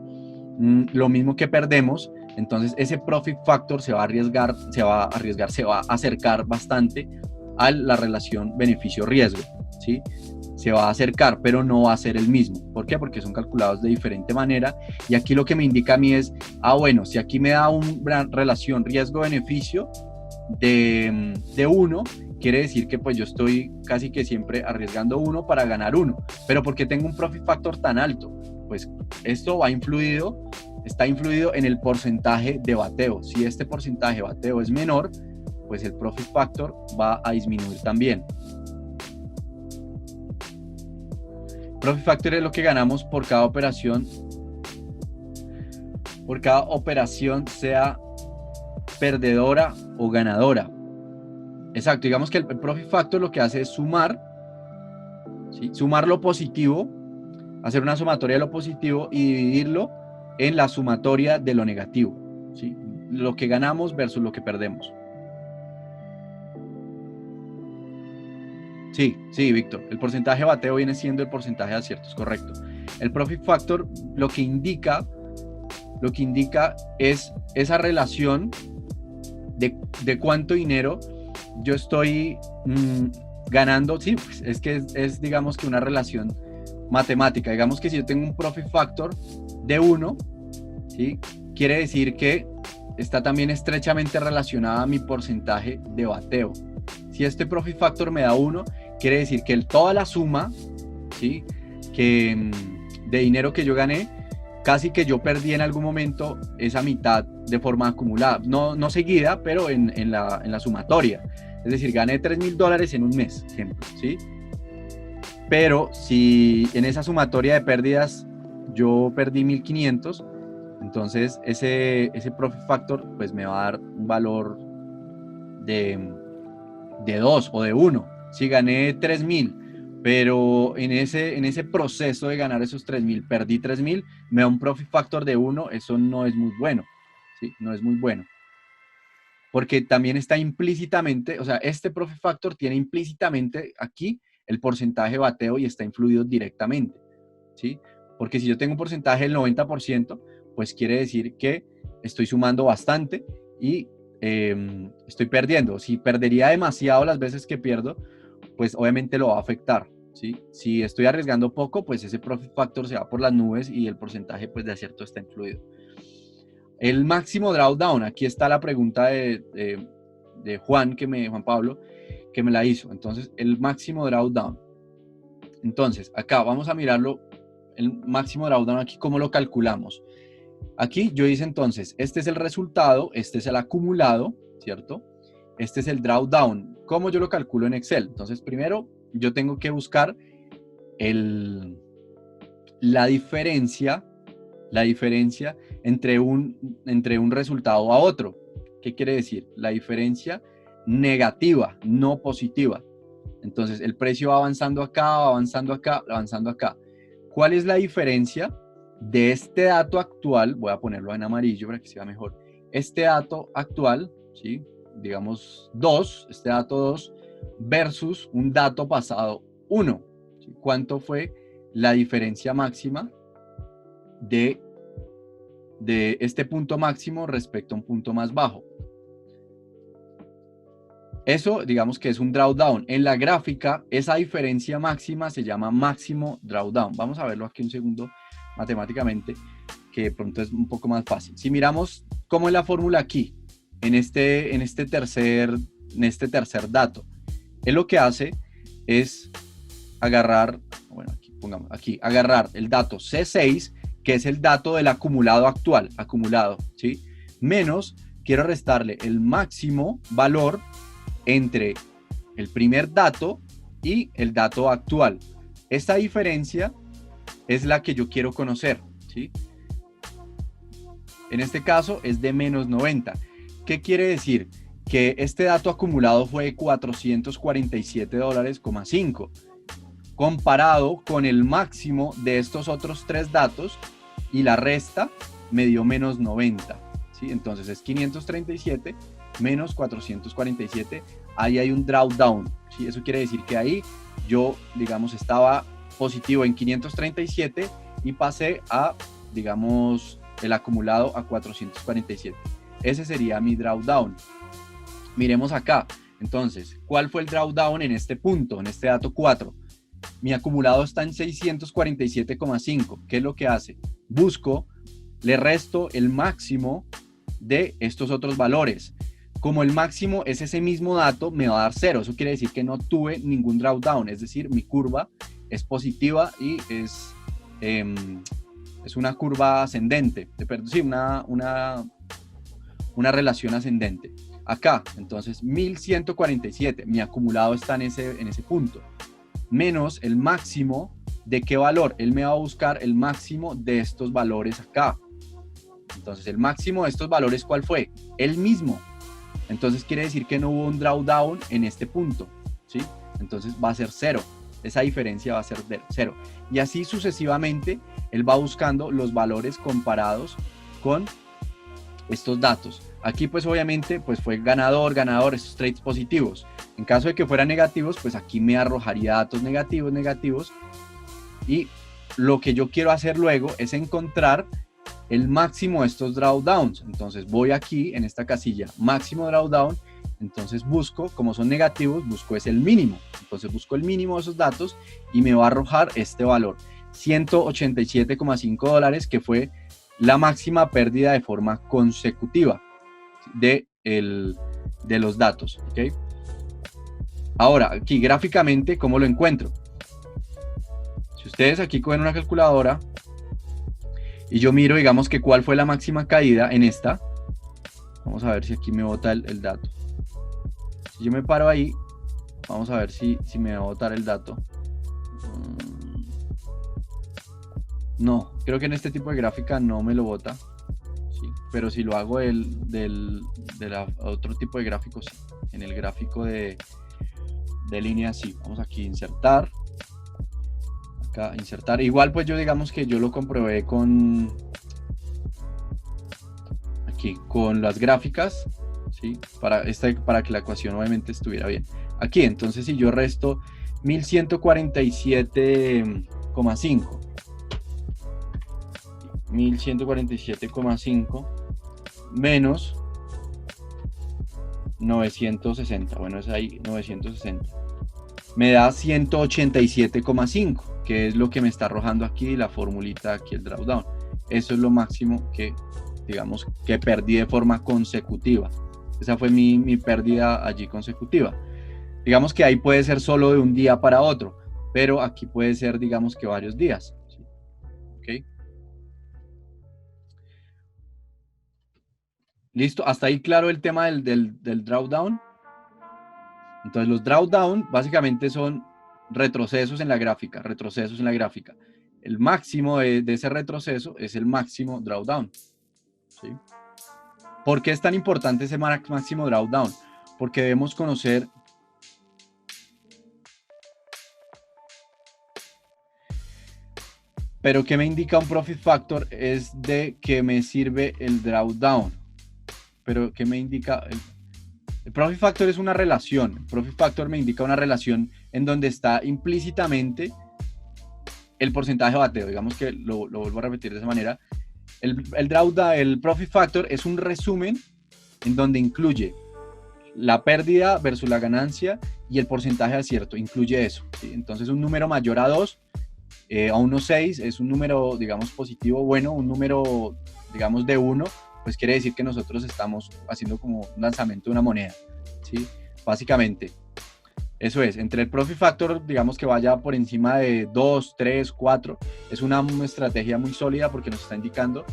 lo mismo que perdemos, entonces ese profit factor se va a acercar bastante a la relación beneficio-riesgo, ¿sí? Se va a acercar, pero no va a ser el mismo. ¿Por qué? Porque son calculados de diferente manera. Y aquí lo que me indica a mí es, bueno, si aquí me da una relación riesgo-beneficio de 1, quiere decir que pues yo estoy casi que siempre arriesgando 1 para ganar 1. Pero ¿por qué tengo un profit factor tan alto? Pues esto está influido en el porcentaje de bateo. Si este porcentaje de bateo es menor, pues el profit factor va a disminuir también. Profit factor es lo que ganamos por cada operación, sea perdedora o ganadora. Exacto, digamos que el profit factor lo que hace es sumar, ¿sí? Sumar lo positivo, hacer una sumatoria de lo positivo y dividirlo en la sumatoria de lo negativo, ¿sí? Lo que ganamos versus lo que perdemos. Sí, Víctor. El porcentaje de bateo viene siendo el porcentaje de aciertos, correcto. El profit factor lo que indica es esa relación de cuánto dinero yo estoy ganando, sí, pues es que es digamos que una relación matemática. Digamos que si yo tengo un profit factor de 1, ¿sí? Quiere decir que está también estrechamente relacionada a mi porcentaje de bateo. Si este profit factor me da 1, quiere decir que toda la suma, ¿sí? De dinero que yo gané, casi que yo perdí en algún momento esa mitad de forma acumulada. No seguida, pero en la sumatoria. Es decir, gané $3,000 en un mes, ejemplo, ¿sí? Pero si en esa sumatoria de pérdidas yo perdí 1,500, entonces ese profit factor pues me va a dar un valor de 2 o de 1. Si gané 3,000, pero en ese proceso de ganar esos 3,000 perdí 3,000, me da un profit factor de 1, eso no es muy bueno, ¿sí? No es muy bueno. Porque también está implícitamente, o sea, este profit factor tiene implícitamente aquí el porcentaje de bateo y está influido directamente, ¿sí? Porque si yo tengo un porcentaje del 90%, pues quiere decir que estoy sumando bastante y estoy perdiendo. Si perdería demasiado las veces que pierdo, pues obviamente lo va a afectar, ¿sí? Si estoy arriesgando poco, pues ese profit factor se va por las nubes y el porcentaje pues de acierto está influido. El máximo drawdown, aquí está la pregunta de Juan Pablo, que me la hizo. Entonces, el máximo drawdown. Entonces, acá vamos a mirarlo, el máximo drawdown aquí, ¿cómo lo calculamos? Aquí yo hice entonces, este es el resultado, este es el acumulado, ¿cierto? Este es el drawdown. ¿Cómo yo lo calculo en Excel? Entonces, primero yo tengo que buscar la diferencia entre un resultado a otro. ¿Qué quiere decir? La diferencia negativa, no positiva. Entonces, el precio va avanzando acá, va avanzando acá, avanzando acá. ¿Cuál es la diferencia de este dato actual? Voy a ponerlo en amarillo para que sea mejor. Este dato actual, ¿sí? Digamos 2, este dato 2 versus un dato pasado 1. ¿Sí? ¿Cuánto fue la diferencia máxima de este punto máximo respecto a un punto más bajo? Eso, digamos que es un drawdown. En la gráfica, esa diferencia máxima se llama máximo drawdown. Vamos a verlo aquí un segundo matemáticamente, que de pronto es un poco más fácil. Si miramos cómo es la fórmula aquí, en este tercer dato, él lo que hace es agarrar, bueno, aquí pongamos aquí, agarrar el dato C6, que es el dato del acumulado actual, ¿sí? Menos, quiero restarle el máximo valor entre el primer dato y el dato actual. Esta diferencia es la que yo quiero conocer, ¿sí? En este caso es de menos 90. ¿Qué quiere decir? Que este dato acumulado fue $447,5 comparado con el máximo de estos otros tres datos y la resta me dio menos 90, ¿sí? Entonces es 537 menos 447, ahí hay un drawdown, ¿sí? Eso quiere decir que ahí yo, digamos, estaba positivo en 537 y pasé a, digamos, el acumulado a 447. Ese sería mi drawdown. Miremos acá, entonces, ¿cuál fue el drawdown en este punto, en este dato 4? Mi acumulado está en 647,5. ¿Qué es lo que hace? Busco, le resto el máximo de estos otros valores. Como el máximo es ese mismo dato, me va a dar 0. Eso quiere decir que no tuve ningún drawdown, es decir, mi curva es positiva y es una curva ascendente, sí, una relación ascendente. Acá, entonces, 1147, mi acumulado está en ese punto, menos el máximo de qué valor. Él me va a buscar el máximo de estos valores acá. Entonces, el máximo de estos valores, ¿cuál fue? El mismo. Entonces quiere decir que no hubo un drawdown en este punto, ¿sí? Entonces va a ser 0. Esa diferencia va a ser 0. Y así sucesivamente, él va buscando los valores comparados con estos datos. Aquí pues obviamente pues fue ganador, esos trades positivos. En caso de que fueran negativos, pues aquí me arrojaría datos negativos. Y lo que yo quiero hacer luego es encontrar el máximo de estos drawdowns. Entonces voy aquí en esta casilla, máximo drawdown, Entonces busco, como son negativos, busco es el mínimo. Entonces busco el mínimo de esos datos y me va a arrojar este valor, $187,5, que fue la máxima pérdida de forma consecutiva de los datos. ¿Okay? Ahora, aquí gráficamente, ¿cómo lo encuentro? Si ustedes aquí cogen una calculadora y yo miro, digamos que cuál fue la máxima caída en esta, vamos a ver si aquí me bota el dato. Si yo me paro ahí, vamos a ver si me va a botar el dato. No, creo que en este tipo de gráfica no me lo bota. Sí, pero si lo hago de otro tipo de gráfico, sí. En el gráfico de línea, sí. Vamos aquí a insertar. Acá, insertar. Igual, pues yo digamos que yo lo comprobé con las gráficas. ¿Sí? Para que la ecuación obviamente estuviera bien. Aquí, entonces, si yo resto 1147,5 menos 960, bueno, es ahí 960, me da 187,5, que es lo que me está arrojando aquí la formulita, aquí el drawdown. Eso es lo máximo que, digamos, que perdí de forma consecutiva. Esa fue mi pérdida allí consecutiva. Digamos que ahí puede ser solo de un día para otro, pero aquí puede ser, digamos que varios días. ¿Sí? ¿Ok? ¿Listo? Hasta ahí claro el tema del drawdown. Entonces los drawdown básicamente son retrocesos en la gráfica, El máximo de ese retroceso es el máximo drawdown. ¿Sí? ¿Por qué es tan importante ese máximo drawdown? Porque debemos conocer pero ¿qué me indica un profit factor? Es de que me sirve el drawdown. Pero ¿qué me indica? El profit factor es una relación. El profit factor me indica una relación en donde está implícitamente el porcentaje de bateo. Digamos que lo vuelvo a repetir de esa manera. El profit factor es un resumen en donde incluye la pérdida versus la ganancia y el porcentaje de acierto. Incluye eso. ¿Sí? Entonces un número mayor a 2 a 1,6 es un número, digamos, positivo bueno. Un número, digamos, de 1, pues quiere decir que nosotros estamos haciendo como un lanzamiento de una moneda, ¿sí? Básicamente, eso es. Entre el profit factor, digamos que vaya por encima de 2, 3, 4, es una estrategia muy sólida porque nos está indicando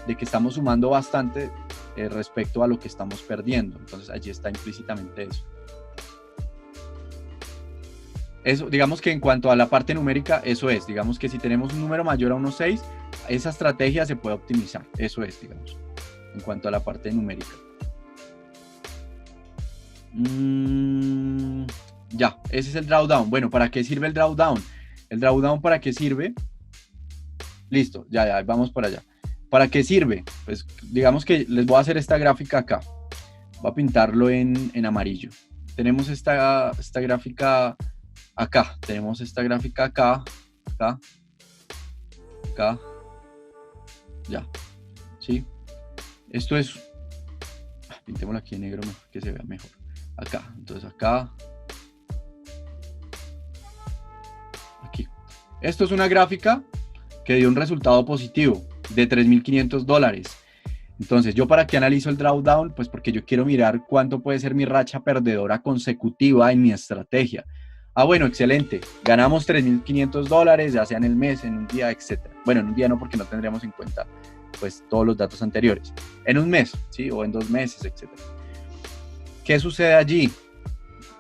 de que estamos sumando bastante respecto a lo que estamos perdiendo. Entonces, allí está implícitamente eso. Eso, digamos que en cuanto a la parte numérica, eso es. Digamos que si tenemos un número mayor a 1,6, esa estrategia se puede optimizar. Eso es, digamos, en cuanto a la parte numérica. Ya, ese es el drawdown. Bueno, ¿para qué sirve el drawdown? ¿El drawdown para qué sirve? Listo, ya, vamos para allá. ¿Para qué sirve? Pues digamos que les voy a hacer esta gráfica acá. Voy a pintarlo en amarillo. Tenemos esta gráfica acá. Tenemos esta gráfica acá. Ya. ¿Sí? Esto es... Pintémoslo aquí en negro que se vea mejor. Acá. Entonces acá. Aquí. Esto es una gráfica que dio un resultado positivo de $3,500. Entonces, ¿yo para qué analizo el drawdown? Pues porque yo quiero mirar cuánto puede ser mi racha perdedora consecutiva en mi estrategia. Ah, bueno, excelente. Ganamos $3,500, ya sea en el mes, en un día, etc. Bueno, en un día no, porque no tendríamos en cuenta pues todos los datos anteriores. En un mes, ¿sí? O en 2 meses, etc. ¿Qué sucede allí?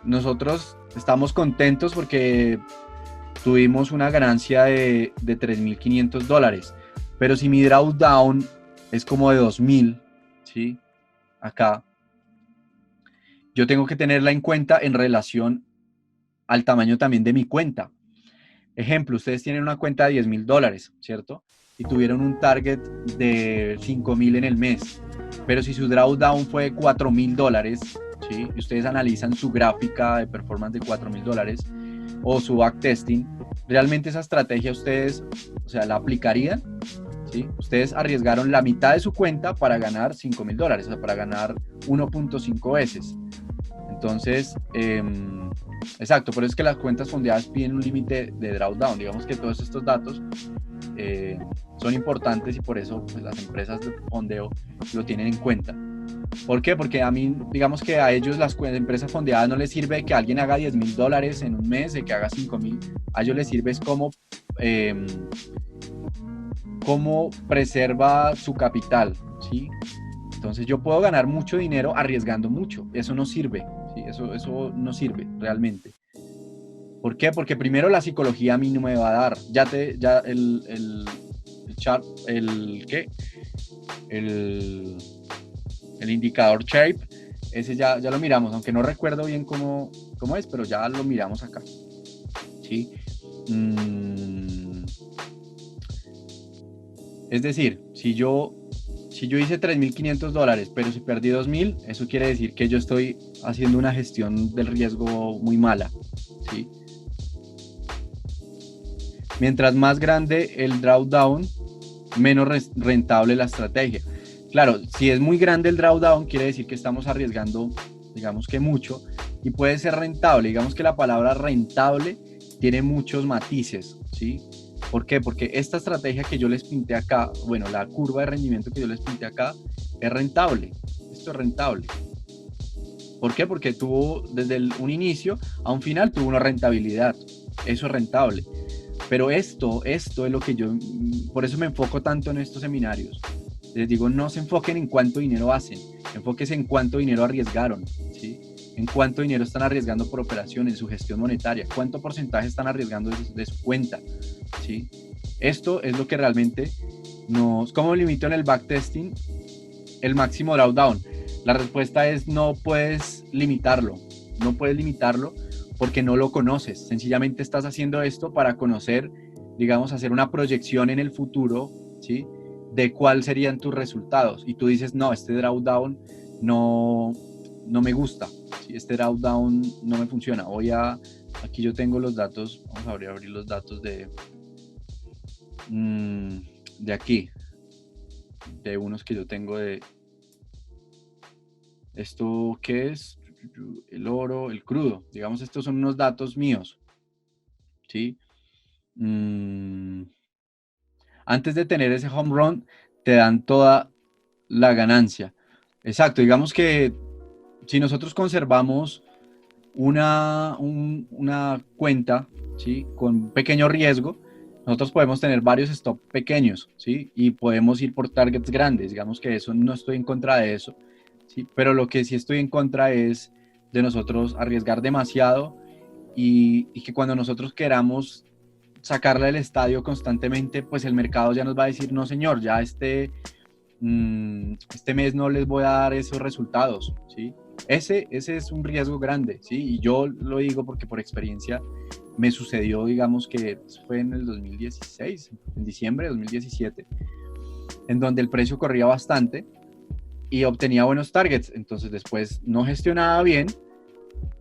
Nosotros estamos contentos porque tuvimos una ganancia de $3,500. Pero si mi drawdown es como de 2,000, ¿sí? Acá, yo tengo que tenerla en cuenta en relación al tamaño también de mi cuenta. Ejemplo, ustedes tienen una cuenta de $10,000, ¿cierto? Y tuvieron un target de 5,000 en el mes. Pero si su drawdown fue de $4,000, ¿sí? Y ustedes analizan su gráfica de performance de $4,000 o su backtesting, realmente esa estrategia ustedes, o sea, la aplicarían. ¿Sí? Ustedes arriesgaron la mitad de su cuenta para ganar $5,000, o sea, para ganar 1.5 veces. Entonces, exacto, por eso es que las cuentas fondeadas piden un límite de drawdown. Digamos que todos estos datos son importantes y por eso pues, las empresas de fondeo lo tienen en cuenta. ¿Por qué? Porque a mí, digamos que a ellos, las empresas fondeadas, no les sirve que alguien haga $10,000 en un mes, de que haga 5,000. A ellos les sirve es cómo preserva su capital, ¿sí? Entonces yo puedo ganar mucho dinero arriesgando mucho. Eso no sirve, ¿sí? Eso no sirve realmente. ¿Por qué? Porque primero la psicología a mí no me va a dar. Ya chart, ¿qué? El indicador Shape, ese ya lo miramos, aunque no recuerdo bien cómo es, pero ya lo miramos acá. ¿Sí? Es decir, si yo hice $3,500, pero si perdí 2,000, eso quiere decir que yo estoy haciendo una gestión del riesgo muy mala, ¿sí? Mientras más grande el drawdown, menos rentable la estrategia. Claro, si es muy grande el drawdown, quiere decir que estamos arriesgando, digamos que mucho, y puede ser rentable. Digamos que la palabra rentable tiene muchos matices, ¿sí? ¿Por qué? Porque esta estrategia que yo les pinté acá, bueno, la curva de rendimiento que yo les pinté acá, es rentable. Esto es rentable. ¿Por qué? Porque tuvo desde un inicio a un final tuvo una rentabilidad. Eso es rentable. Pero esto es lo que yo, por eso me enfoco tanto en estos seminarios. Les digo, no se enfoquen en cuánto dinero hacen, enfóquense en cuánto dinero arriesgaron, ¿sí? En cuánto dinero están arriesgando por operación, en su gestión monetaria, cuánto porcentaje están arriesgando de su cuenta, ¿sí? Esto es lo que realmente nos... ¿Cómo limito en el backtesting el máximo drawdown? La respuesta es no puedes limitarlo, porque no lo conoces. Sencillamente estás haciendo esto para conocer, digamos, hacer una proyección en el futuro, ¿sí? De cuáles serían tus resultados. Y tú dices, no, este drawdown no me gusta, ¿sí? Este drawdown no me funciona. Aquí yo tengo los datos, vamos a abrir los datos de aquí, de unos que yo tengo de... ¿Esto qué es? El oro, el crudo. Digamos, estos son unos datos míos, ¿sí? Antes de tener ese home run, te dan toda la ganancia. Exacto, digamos que si nosotros conservamos una cuenta, ¿sí? Con pequeño riesgo, nosotros podemos tener varios stop pequeños, ¿sí? Y podemos ir por targets grandes. Digamos que eso no estoy en contra de eso, ¿sí? Pero lo que sí estoy en contra es de nosotros arriesgar demasiado y que cuando nosotros queramos sacarla del estadio constantemente, pues el mercado ya nos va a decir, no señor, ya este mes no les voy a dar esos resultados, ¿sí? Ese es un riesgo grande, ¿sí? Y yo lo digo porque por experiencia me sucedió, digamos que fue en el 2016, en diciembre de 2017, en donde el precio corría bastante y obtenía buenos targets, entonces después no gestionaba bien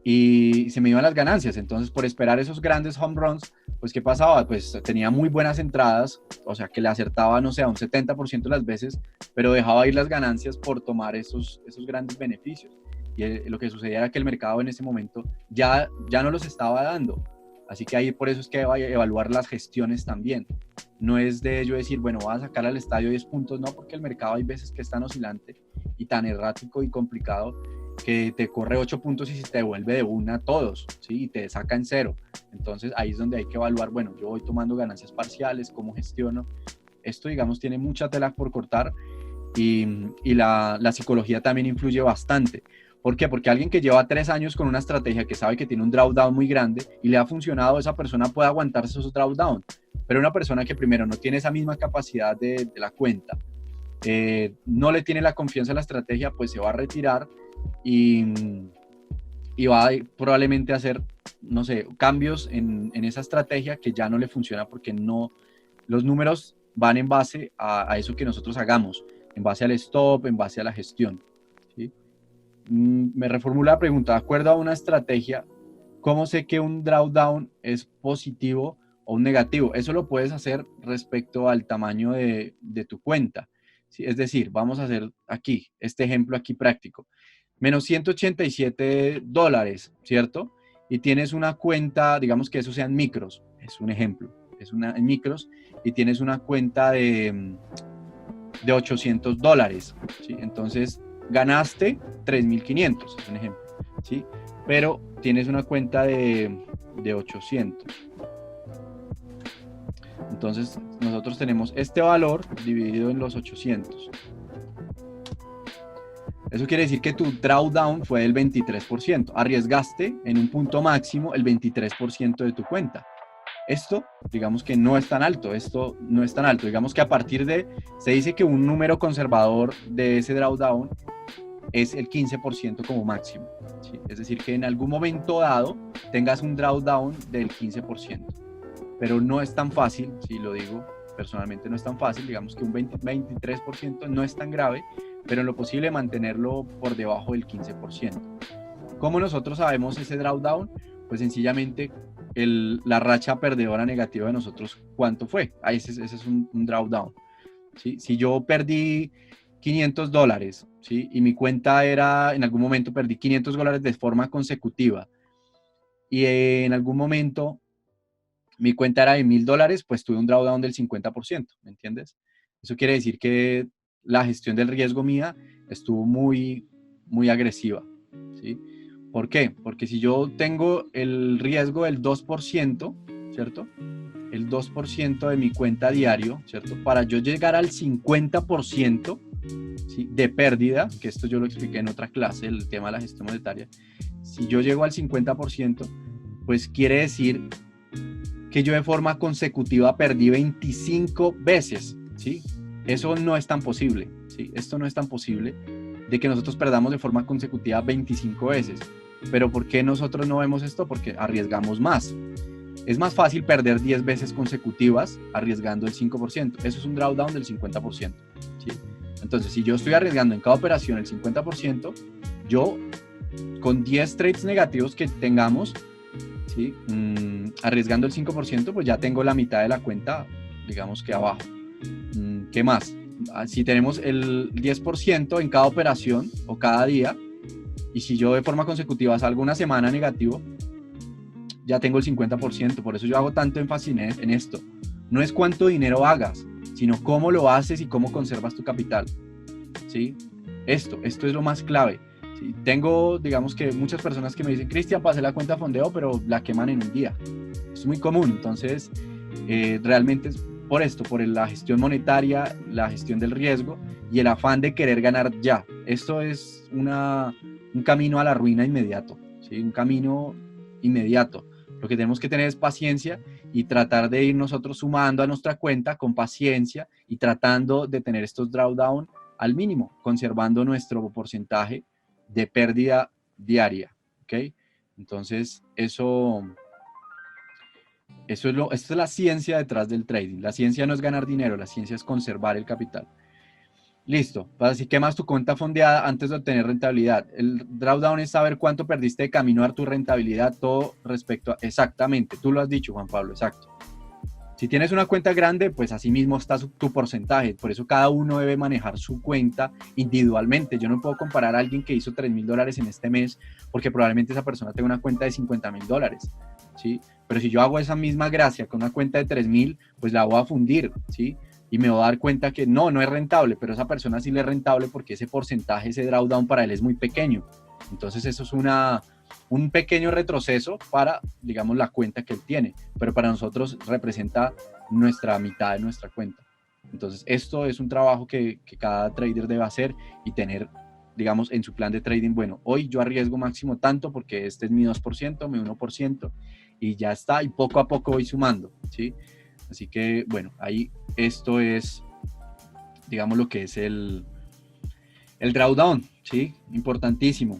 y se me iban las ganancias. Entonces, por esperar esos grandes home runs, pues, ¿qué pasaba? Pues tenía muy buenas entradas, o sea, que le acertaba, no sé, a un 70% de las veces, pero dejaba ir las ganancias por tomar esos grandes beneficios. Y lo que sucedía era que el mercado en ese momento ya no los estaba dando. Así que ahí por eso es que hay que evaluar las gestiones también. No es de ello decir, bueno, voy a sacar al estadio 10 puntos, no, porque el mercado hay veces que es tan oscilante y tan errático y complicado que te corre 8 puntos y se te devuelve de una a todos, ¿sí? Y te saca en cero. Entonces ahí es donde hay que evaluar, bueno, yo voy tomando ganancias parciales, cómo gestiono. Esto, digamos, tiene mucha tela por cortar y la psicología también influye bastante. ¿Por qué? Porque alguien que lleva 3 años con una estrategia que sabe que tiene un drawdown muy grande y le ha funcionado, esa persona puede aguantarse esos drawdown. Pero una persona que primero no tiene esa misma capacidad de la cuenta, no le tiene la confianza en la estrategia, pues se va a retirar y va a probablemente a hacer, no sé, cambios en esa estrategia que ya no le funciona porque no, los números van en base a eso que nosotros hagamos, en base al stop, en base a la gestión, ¿sí? Me reformula la pregunta, de acuerdo a una estrategia, ¿cómo sé que un drawdown es positivo o un negativo? Eso lo puedes hacer respecto al tamaño de tu cuenta, ¿sí? Es decir, vamos a hacer aquí, este ejemplo aquí práctico. menos $187, ¿cierto? Y tienes una cuenta, digamos que eso sean micros, es un ejemplo, es una en micros, y tienes una cuenta de $800, ¿sí? Entonces ganaste 3.500, es un ejemplo, ¿sí? Pero tienes una cuenta de 800. Entonces nosotros tenemos este valor dividido en los 800. Eso quiere decir que tu drawdown fue del 23%. Arriesgaste en un punto máximo el 23% de tu cuenta. Esto, digamos que no es tan alto. Esto no es tan alto. Digamos que a partir de, se dice que un número conservador de ese drawdown es el 15% como máximo, ¿sí? Es decir, que en algún momento dado tengas un drawdown del 15%. Pero no es tan fácil, si lo digo personalmente, no es tan fácil. Digamos que un 23% no es tan grave, pero en lo posible mantenerlo por debajo del 15%. ¿Cómo nosotros sabemos ese drawdown? Pues sencillamente la racha perdedora negativa de nosotros, ¿cuánto fue? Ese es un drawdown, ¿sí? Si yo perdí $500, ¿sí? Y mi cuenta era, en algún momento perdí $500 de forma consecutiva, y en algún momento mi cuenta era de $1.000, pues tuve un drawdown del 50%, ¿me entiendes? Eso quiere decir que la gestión del riesgo mía estuvo muy, muy agresiva, ¿sí? ¿Por qué? Porque si yo tengo el riesgo del 2%, ¿cierto? El 2% de mi cuenta diario, ¿cierto? Para yo llegar al 50%, ¿sí?, de pérdida, que esto yo lo expliqué en otra clase, el tema de la gestión monetaria. Si yo llego al 50%, pues quiere decir que yo de forma consecutiva perdí 25 veces, ¿sí? Eso no es tan posible, ¿sí? Esto no es tan posible de que nosotros perdamos de forma consecutiva 25 veces. Pero ¿por qué nosotros no vemos esto? Porque arriesgamos más. Es más fácil perder 10 veces consecutivas arriesgando el 5%. Eso es un drawdown del 50%, ¿sí? Entonces, si yo estoy arriesgando en cada operación el 50%, yo con 10 trades negativos que tengamos, ¿sí? Arriesgando el 5%, pues ya tengo la mitad de la cuenta, digamos que abajo. ¿Qué más? Si tenemos el 10% en cada operación o cada día, y si yo de forma consecutiva salgo una semana negativo, ya tengo el 50%. Por eso yo hago tanto énfasis en esto. No es cuánto dinero hagas, sino cómo lo haces y cómo conservas tu capital, ¿sí? Esto es lo más clave. Sí, tengo, digamos que muchas personas que me dicen, Cristian, pasé la cuenta fondeo, pero la queman en un día. Es muy común. Entonces, realmente es por esto, por la gestión monetaria, la gestión del riesgo y el afán de querer ganar ya. Esto es un camino a la ruina inmediato, ¿sí? Un camino inmediato. Lo que tenemos que tener es paciencia y tratar de ir nosotros sumando a nuestra cuenta con paciencia y tratando de tener estos drawdown al mínimo, conservando nuestro porcentaje de pérdida diaria, ¿ok? Entonces, esta es la ciencia detrás del trading. La ciencia no es ganar dinero, la ciencia es conservar el capital. Listo, así quemas tu cuenta fondeada antes de obtener rentabilidad. El drawdown es saber cuánto perdiste de camino a tu rentabilidad, todo respecto a... Exactamente, tú lo has dicho, Juan Pablo, exacto. Si tienes una cuenta grande, pues así mismo está tu porcentaje. Por eso cada uno debe manejar su cuenta individualmente. Yo no puedo comparar a alguien que hizo $3.000 en este mes, porque probablemente esa persona tenga una cuenta de $50.000, ¿sí? Pero si yo hago esa misma gracia con una cuenta de 3.000, pues la voy a fundir, ¿sí? Y me voy a dar cuenta que no es rentable, pero esa persona sí le es rentable porque ese porcentaje, ese drawdown para él es muy pequeño. Entonces eso es un pequeño retroceso para, digamos, la cuenta que él tiene, pero para nosotros representa nuestra mitad de nuestra cuenta. Entonces esto es un trabajo que cada trader debe hacer y tener, digamos, en su plan de trading. Bueno, hoy yo arriesgo máximo tanto porque este es mi 2%, mi 1%, y ya está, y poco a poco voy sumando, ¿sí? Así que, bueno, ahí esto es, digamos, lo que es el drawdown, ¿sí? Importantísimo.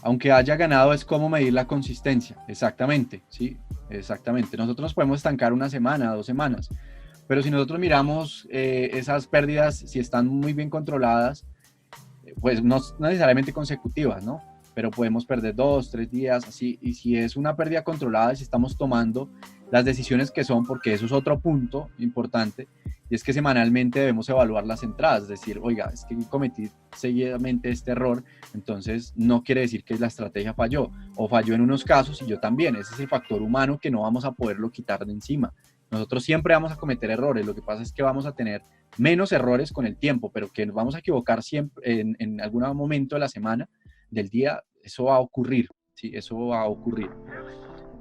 Aunque haya ganado, es cómo medir la consistencia. Exactamente, ¿sí? Exactamente. Nosotros nos podemos estancar una semana, 2 semanas, pero si nosotros miramos esas pérdidas, si están muy bien controladas, pues no necesariamente consecutivas, ¿no? pero podemos perder 2, 3 días, así, y si es una pérdida controlada, si estamos tomando las decisiones que son, porque eso es otro punto importante, y es que semanalmente debemos evaluar las entradas, es decir, oiga, es que cometí seguidamente este error, entonces no quiere decir que la estrategia falló, o falló en unos casos y yo también, ese es el factor humano que no vamos a poderlo quitar de encima. Nosotros siempre vamos a cometer errores, lo que pasa es que vamos a tener menos errores con el tiempo, pero que nos vamos a equivocar siempre en algún momento de la semana, del día, eso va a ocurrir, ¿sí? Eso va a ocurrir.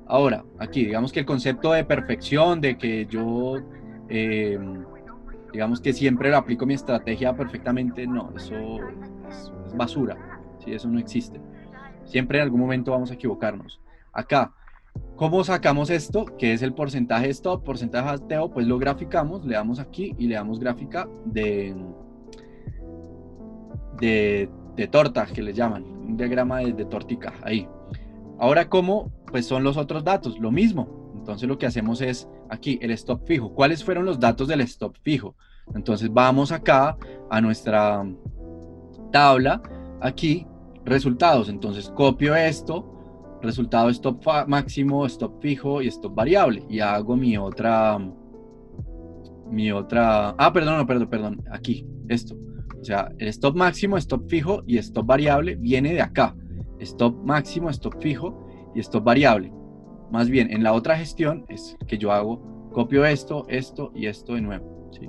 Ahora, aquí, digamos que el concepto de perfección, de que yo, digamos que siempre lo aplico mi estrategia perfectamente, no, eso es basura, ¿sí? Eso no existe. Siempre en algún momento vamos a equivocarnos. Acá, ¿cómo sacamos esto? Que es el porcentaje de stop, porcentaje de bateo, pues lo graficamos, le damos aquí y le damos gráfica de torta, que le llaman, un diagrama de tortica, ahí. Ahora, ¿cómo? Pues son los otros datos, lo mismo. Entonces lo que hacemos es aquí, el stop fijo. ¿Cuáles fueron los datos del stop fijo? Entonces vamos acá a nuestra tabla, aquí, resultados. Entonces copio esto, resultado stop máximo, stop fijo y stop variable. Y hago mi otra, perdón, aquí, esto. O sea, el stop máximo, stop fijo y stop variable viene de acá. Stop máximo, stop fijo y stop variable. Más bien, en la otra gestión es que yo hago, copio esto, esto y esto de nuevo, ¿sí?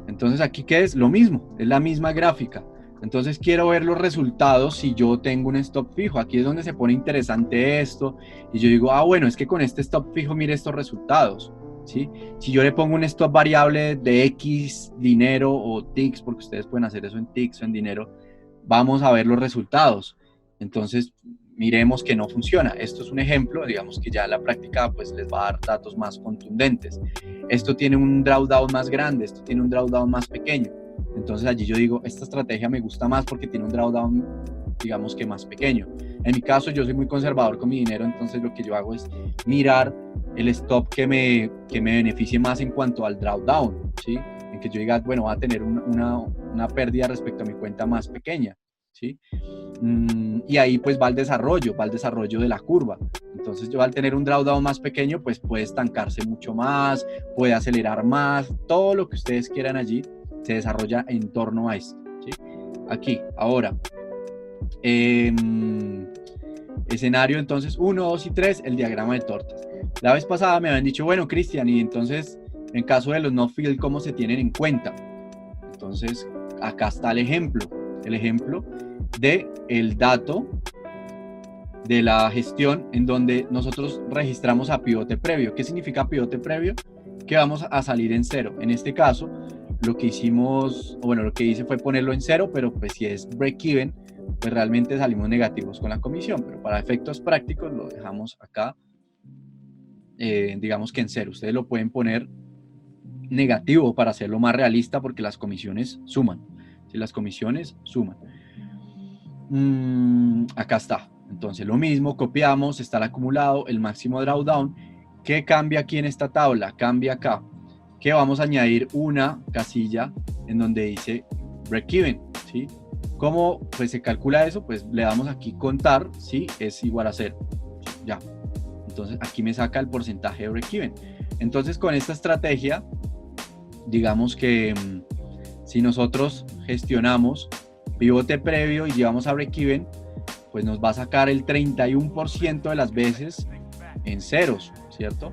Entonces aquí, ¿qué es? Lo mismo, es la misma gráfica. Entonces quiero ver los resultados si yo tengo un stop fijo. Aquí es donde se pone interesante esto. Y yo digo, bueno, es que con este stop fijo mire estos resultados, ¿sí? Si yo le pongo un stop variable de X dinero o ticks, porque ustedes pueden hacer eso en ticks o en dinero, vamos a ver los resultados. Entonces, miremos que no funciona. Esto es un ejemplo, digamos que ya en la práctica pues les va a dar datos más contundentes. Esto tiene un drawdown más grande, esto tiene un drawdown más pequeño. Entonces allí yo digo, esta estrategia me gusta más porque tiene un drawdown, digamos que más pequeño. En mi caso yo soy muy conservador con mi dinero, entonces lo que yo hago es mirar el stop que me beneficie más en cuanto al drawdown, ¿sí? En que yo diga, bueno, va a tener una pérdida respecto a mi cuenta más pequeña, ¿sí? Y ahí pues va el desarrollo de la curva. Entonces yo al tener un drawdown más pequeño pues puede estancarse mucho más, puede acelerar más, todo lo que ustedes quieran allí se desarrolla en torno a esto, ¿sí? Aquí, ahora, escenario entonces 1, 2 y 3, el diagrama de tortas. La vez pasada me habían dicho, bueno, Cristian, y entonces en caso de los no field, ¿cómo se tienen en cuenta? Entonces acá está el ejemplo de el dato de la gestión en donde nosotros registramos a pivote previo. ¿Qué significa pivote previo? Que vamos a salir en cero. En este caso, lo que hicimos, o bueno, lo que hice fue ponerlo en cero, pero pues si es break-even, pues realmente salimos negativos con la comisión, pero para efectos prácticos lo dejamos acá, digamos que en cero. Ustedes lo pueden poner negativo para hacerlo más realista porque las comisiones suman. Si las comisiones suman. Acá está. Entonces lo mismo, copiamos, está el acumulado, el máximo drawdown. ¿Qué cambia aquí en esta tabla? Cambia acá. Que vamos a añadir una casilla en donde dice break-even, ¿sí? ¿Cómo pues, se calcula eso? Pues le damos aquí contar, ¿sí? Es igual a 0. Ya. Entonces aquí me saca el porcentaje de break-even. Entonces con esta estrategia, digamos que si nosotros gestionamos pivote previo y llevamos a break-even, pues nos va a sacar el 31% de las veces en ceros, ¿cierto?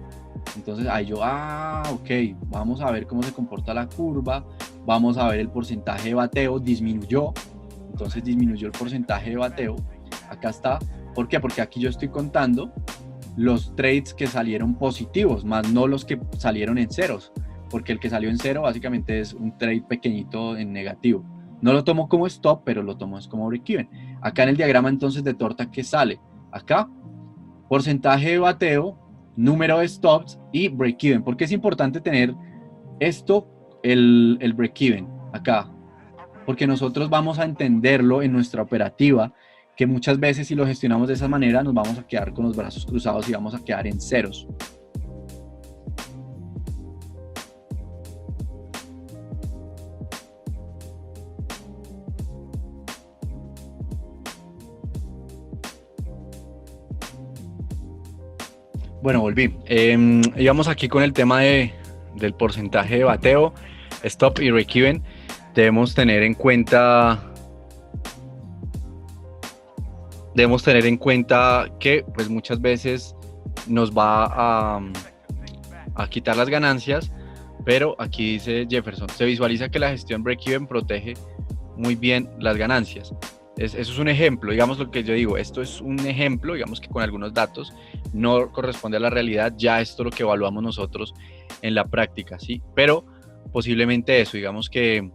Entonces ahí yo, ok, vamos a ver cómo se comporta la curva, vamos a ver el porcentaje de bateo, disminuyó, entonces disminuyó el porcentaje de bateo, acá está. ¿Por qué? Porque aquí yo estoy contando los trades que salieron positivos, más no los que salieron en ceros, porque el que salió en cero básicamente es un trade pequeñito en negativo. No lo tomo como stop, pero lo tomo como break-even. Acá en el diagrama entonces de torta, ¿qué sale? Acá, porcentaje de bateo, número de stops y break-even. ¿Por qué es importante tener esto, el break-even, acá? Porque nosotros vamos a entenderlo en nuestra operativa, que muchas veces si lo gestionamos de esa manera nos vamos a quedar con los brazos cruzados y vamos a quedar en ceros. Bueno, volví. Íbamos aquí con el tema del porcentaje de bateo, stop y break-even. Debemos tener en cuenta que pues muchas veces nos va a quitar las ganancias, pero aquí dice Jefferson, se visualiza que la gestión break-even protege muy bien las ganancias. Eso es un ejemplo, digamos lo que yo digo, esto es un ejemplo, digamos que con algunos datos no corresponde a la realidad, ya esto es lo que evaluamos nosotros en la práctica, ¿sí? Pero posiblemente eso, digamos que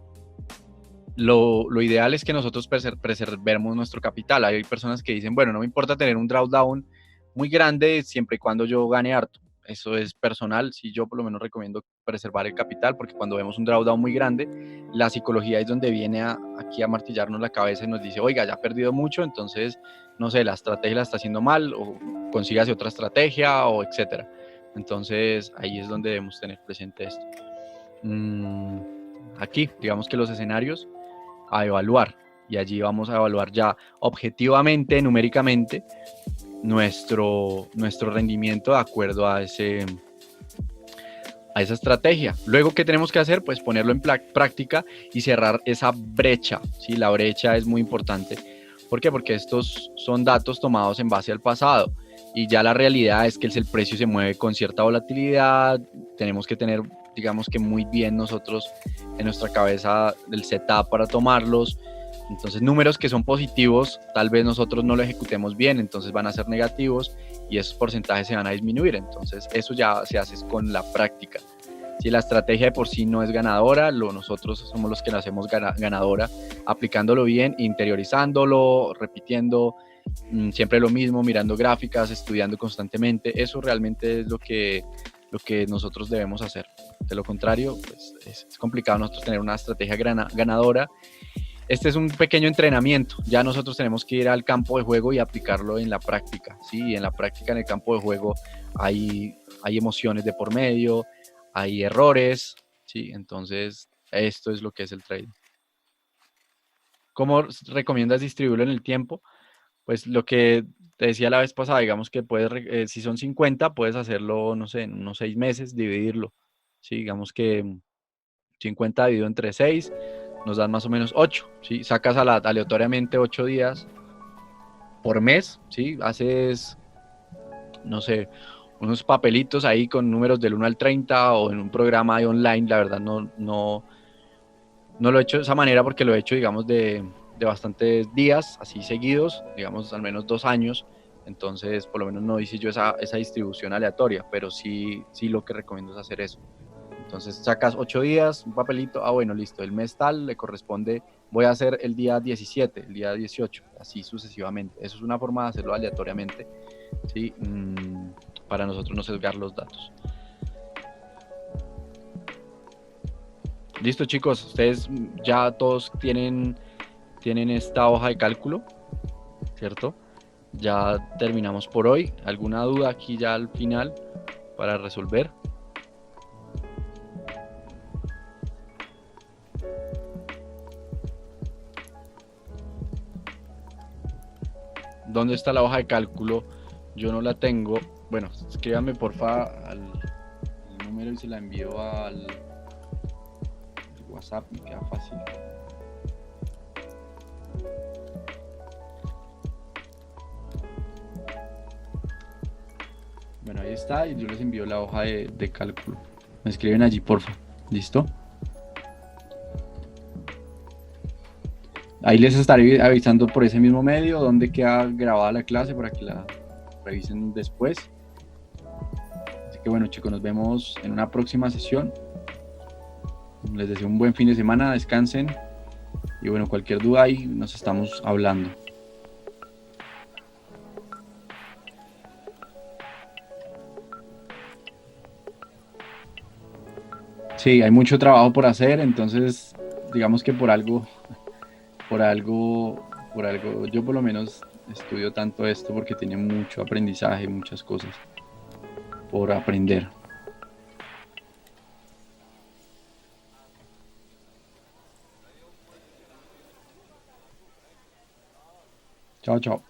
lo ideal es que nosotros preservemos nuestro capital. Hay personas que dicen, bueno, no me importa tener un drawdown muy grande siempre y cuando yo gane harto. Eso es personal, sí, yo por lo menos recomiendo preservar el capital porque cuando vemos un drawdown muy grande, la psicología es donde viene aquí a martillarnos la cabeza y nos dice, oiga, ya ha perdido mucho, entonces, no sé, la estrategia la está haciendo mal o consígase otra estrategia o etcétera. Entonces, ahí es donde debemos tener presente esto. Aquí, digamos que los escenarios a evaluar y allí vamos a evaluar ya objetivamente, numéricamente, nuestro rendimiento de acuerdo a esa estrategia. Luego, ¿qué tenemos que hacer? Pues ponerlo en práctica y cerrar esa brecha, ¿sí? La brecha es muy importante. ¿Por qué? Porque estos son datos tomados en base al pasado y ya la realidad es que el precio se mueve con cierta volatilidad, tenemos que tener, digamos que muy bien nosotros en nuestra cabeza el setup para tomarlos. Entonces, números que son positivos, tal vez nosotros no lo ejecutemos bien, entonces van a ser negativos y esos porcentajes se van a disminuir. Entonces, eso ya se hace con la práctica. Si la estrategia de por sí no es ganadora, nosotros somos los que la hacemos ganadora, aplicándolo bien, interiorizándolo, repitiendo siempre lo mismo, mirando gráficas, estudiando constantemente. Eso realmente es lo que nosotros debemos hacer. De lo contrario, pues es complicado nosotros tener una estrategia ganadora. Este es un pequeño entrenamiento. Ya nosotros tenemos que ir al campo de juego y aplicarlo en la práctica. ¿Sí? En la práctica, en el campo de juego, hay emociones de por medio, hay errores. ¿Sí? Entonces, esto es lo que es el trading. ¿Cómo recomiendas distribuirlo en el tiempo? Pues lo que te decía la vez pasada, digamos que puedes, si son 50, puedes hacerlo, no sé, en unos 6 meses, dividirlo. ¿Sí? Digamos que 50 dividido entre 6 nos dan más o menos 8, ¿sí? Sacas aleatoriamente 8 días por mes, ¿sí? Haces, no sé, unos papelitos ahí con números del 1 al 30 o en un programa online, la verdad no lo he hecho de esa manera porque lo he hecho, digamos, de bastantes días, así seguidos, digamos, al menos 2 años, entonces por lo menos no hice yo esa distribución aleatoria, pero sí lo que recomiendo es hacer eso. Entonces sacas 8 días, un papelito, bueno, listo, el mes tal le corresponde, voy a hacer el día 17, el día 18, así sucesivamente. Eso es una forma de hacerlo aleatoriamente, ¿sí? Para nosotros no sesgar los datos. Listo, chicos, ustedes ya todos tienen esta hoja de cálculo, ¿cierto? Ya terminamos por hoy. ¿Alguna duda aquí ya al final para resolver? ¿Dónde está la hoja de cálculo? Yo no la tengo. Bueno, escríbanme porfa al número y se la envío al WhatsApp, me queda fácil. Bueno, ahí está y yo les envío la hoja de cálculo. Me escriben allí, porfa. ¿Listo? Ahí les estaré avisando por ese mismo medio donde queda grabada la clase para que la revisen después. Así que bueno, chicos, nos vemos en una próxima sesión. Les deseo un buen fin de semana, descansen y bueno, cualquier duda ahí nos estamos hablando. Sí, hay mucho trabajo por hacer, entonces digamos que por algo, yo por lo menos estudio tanto esto porque tiene mucho aprendizaje, muchas cosas por aprender. Chao, chao.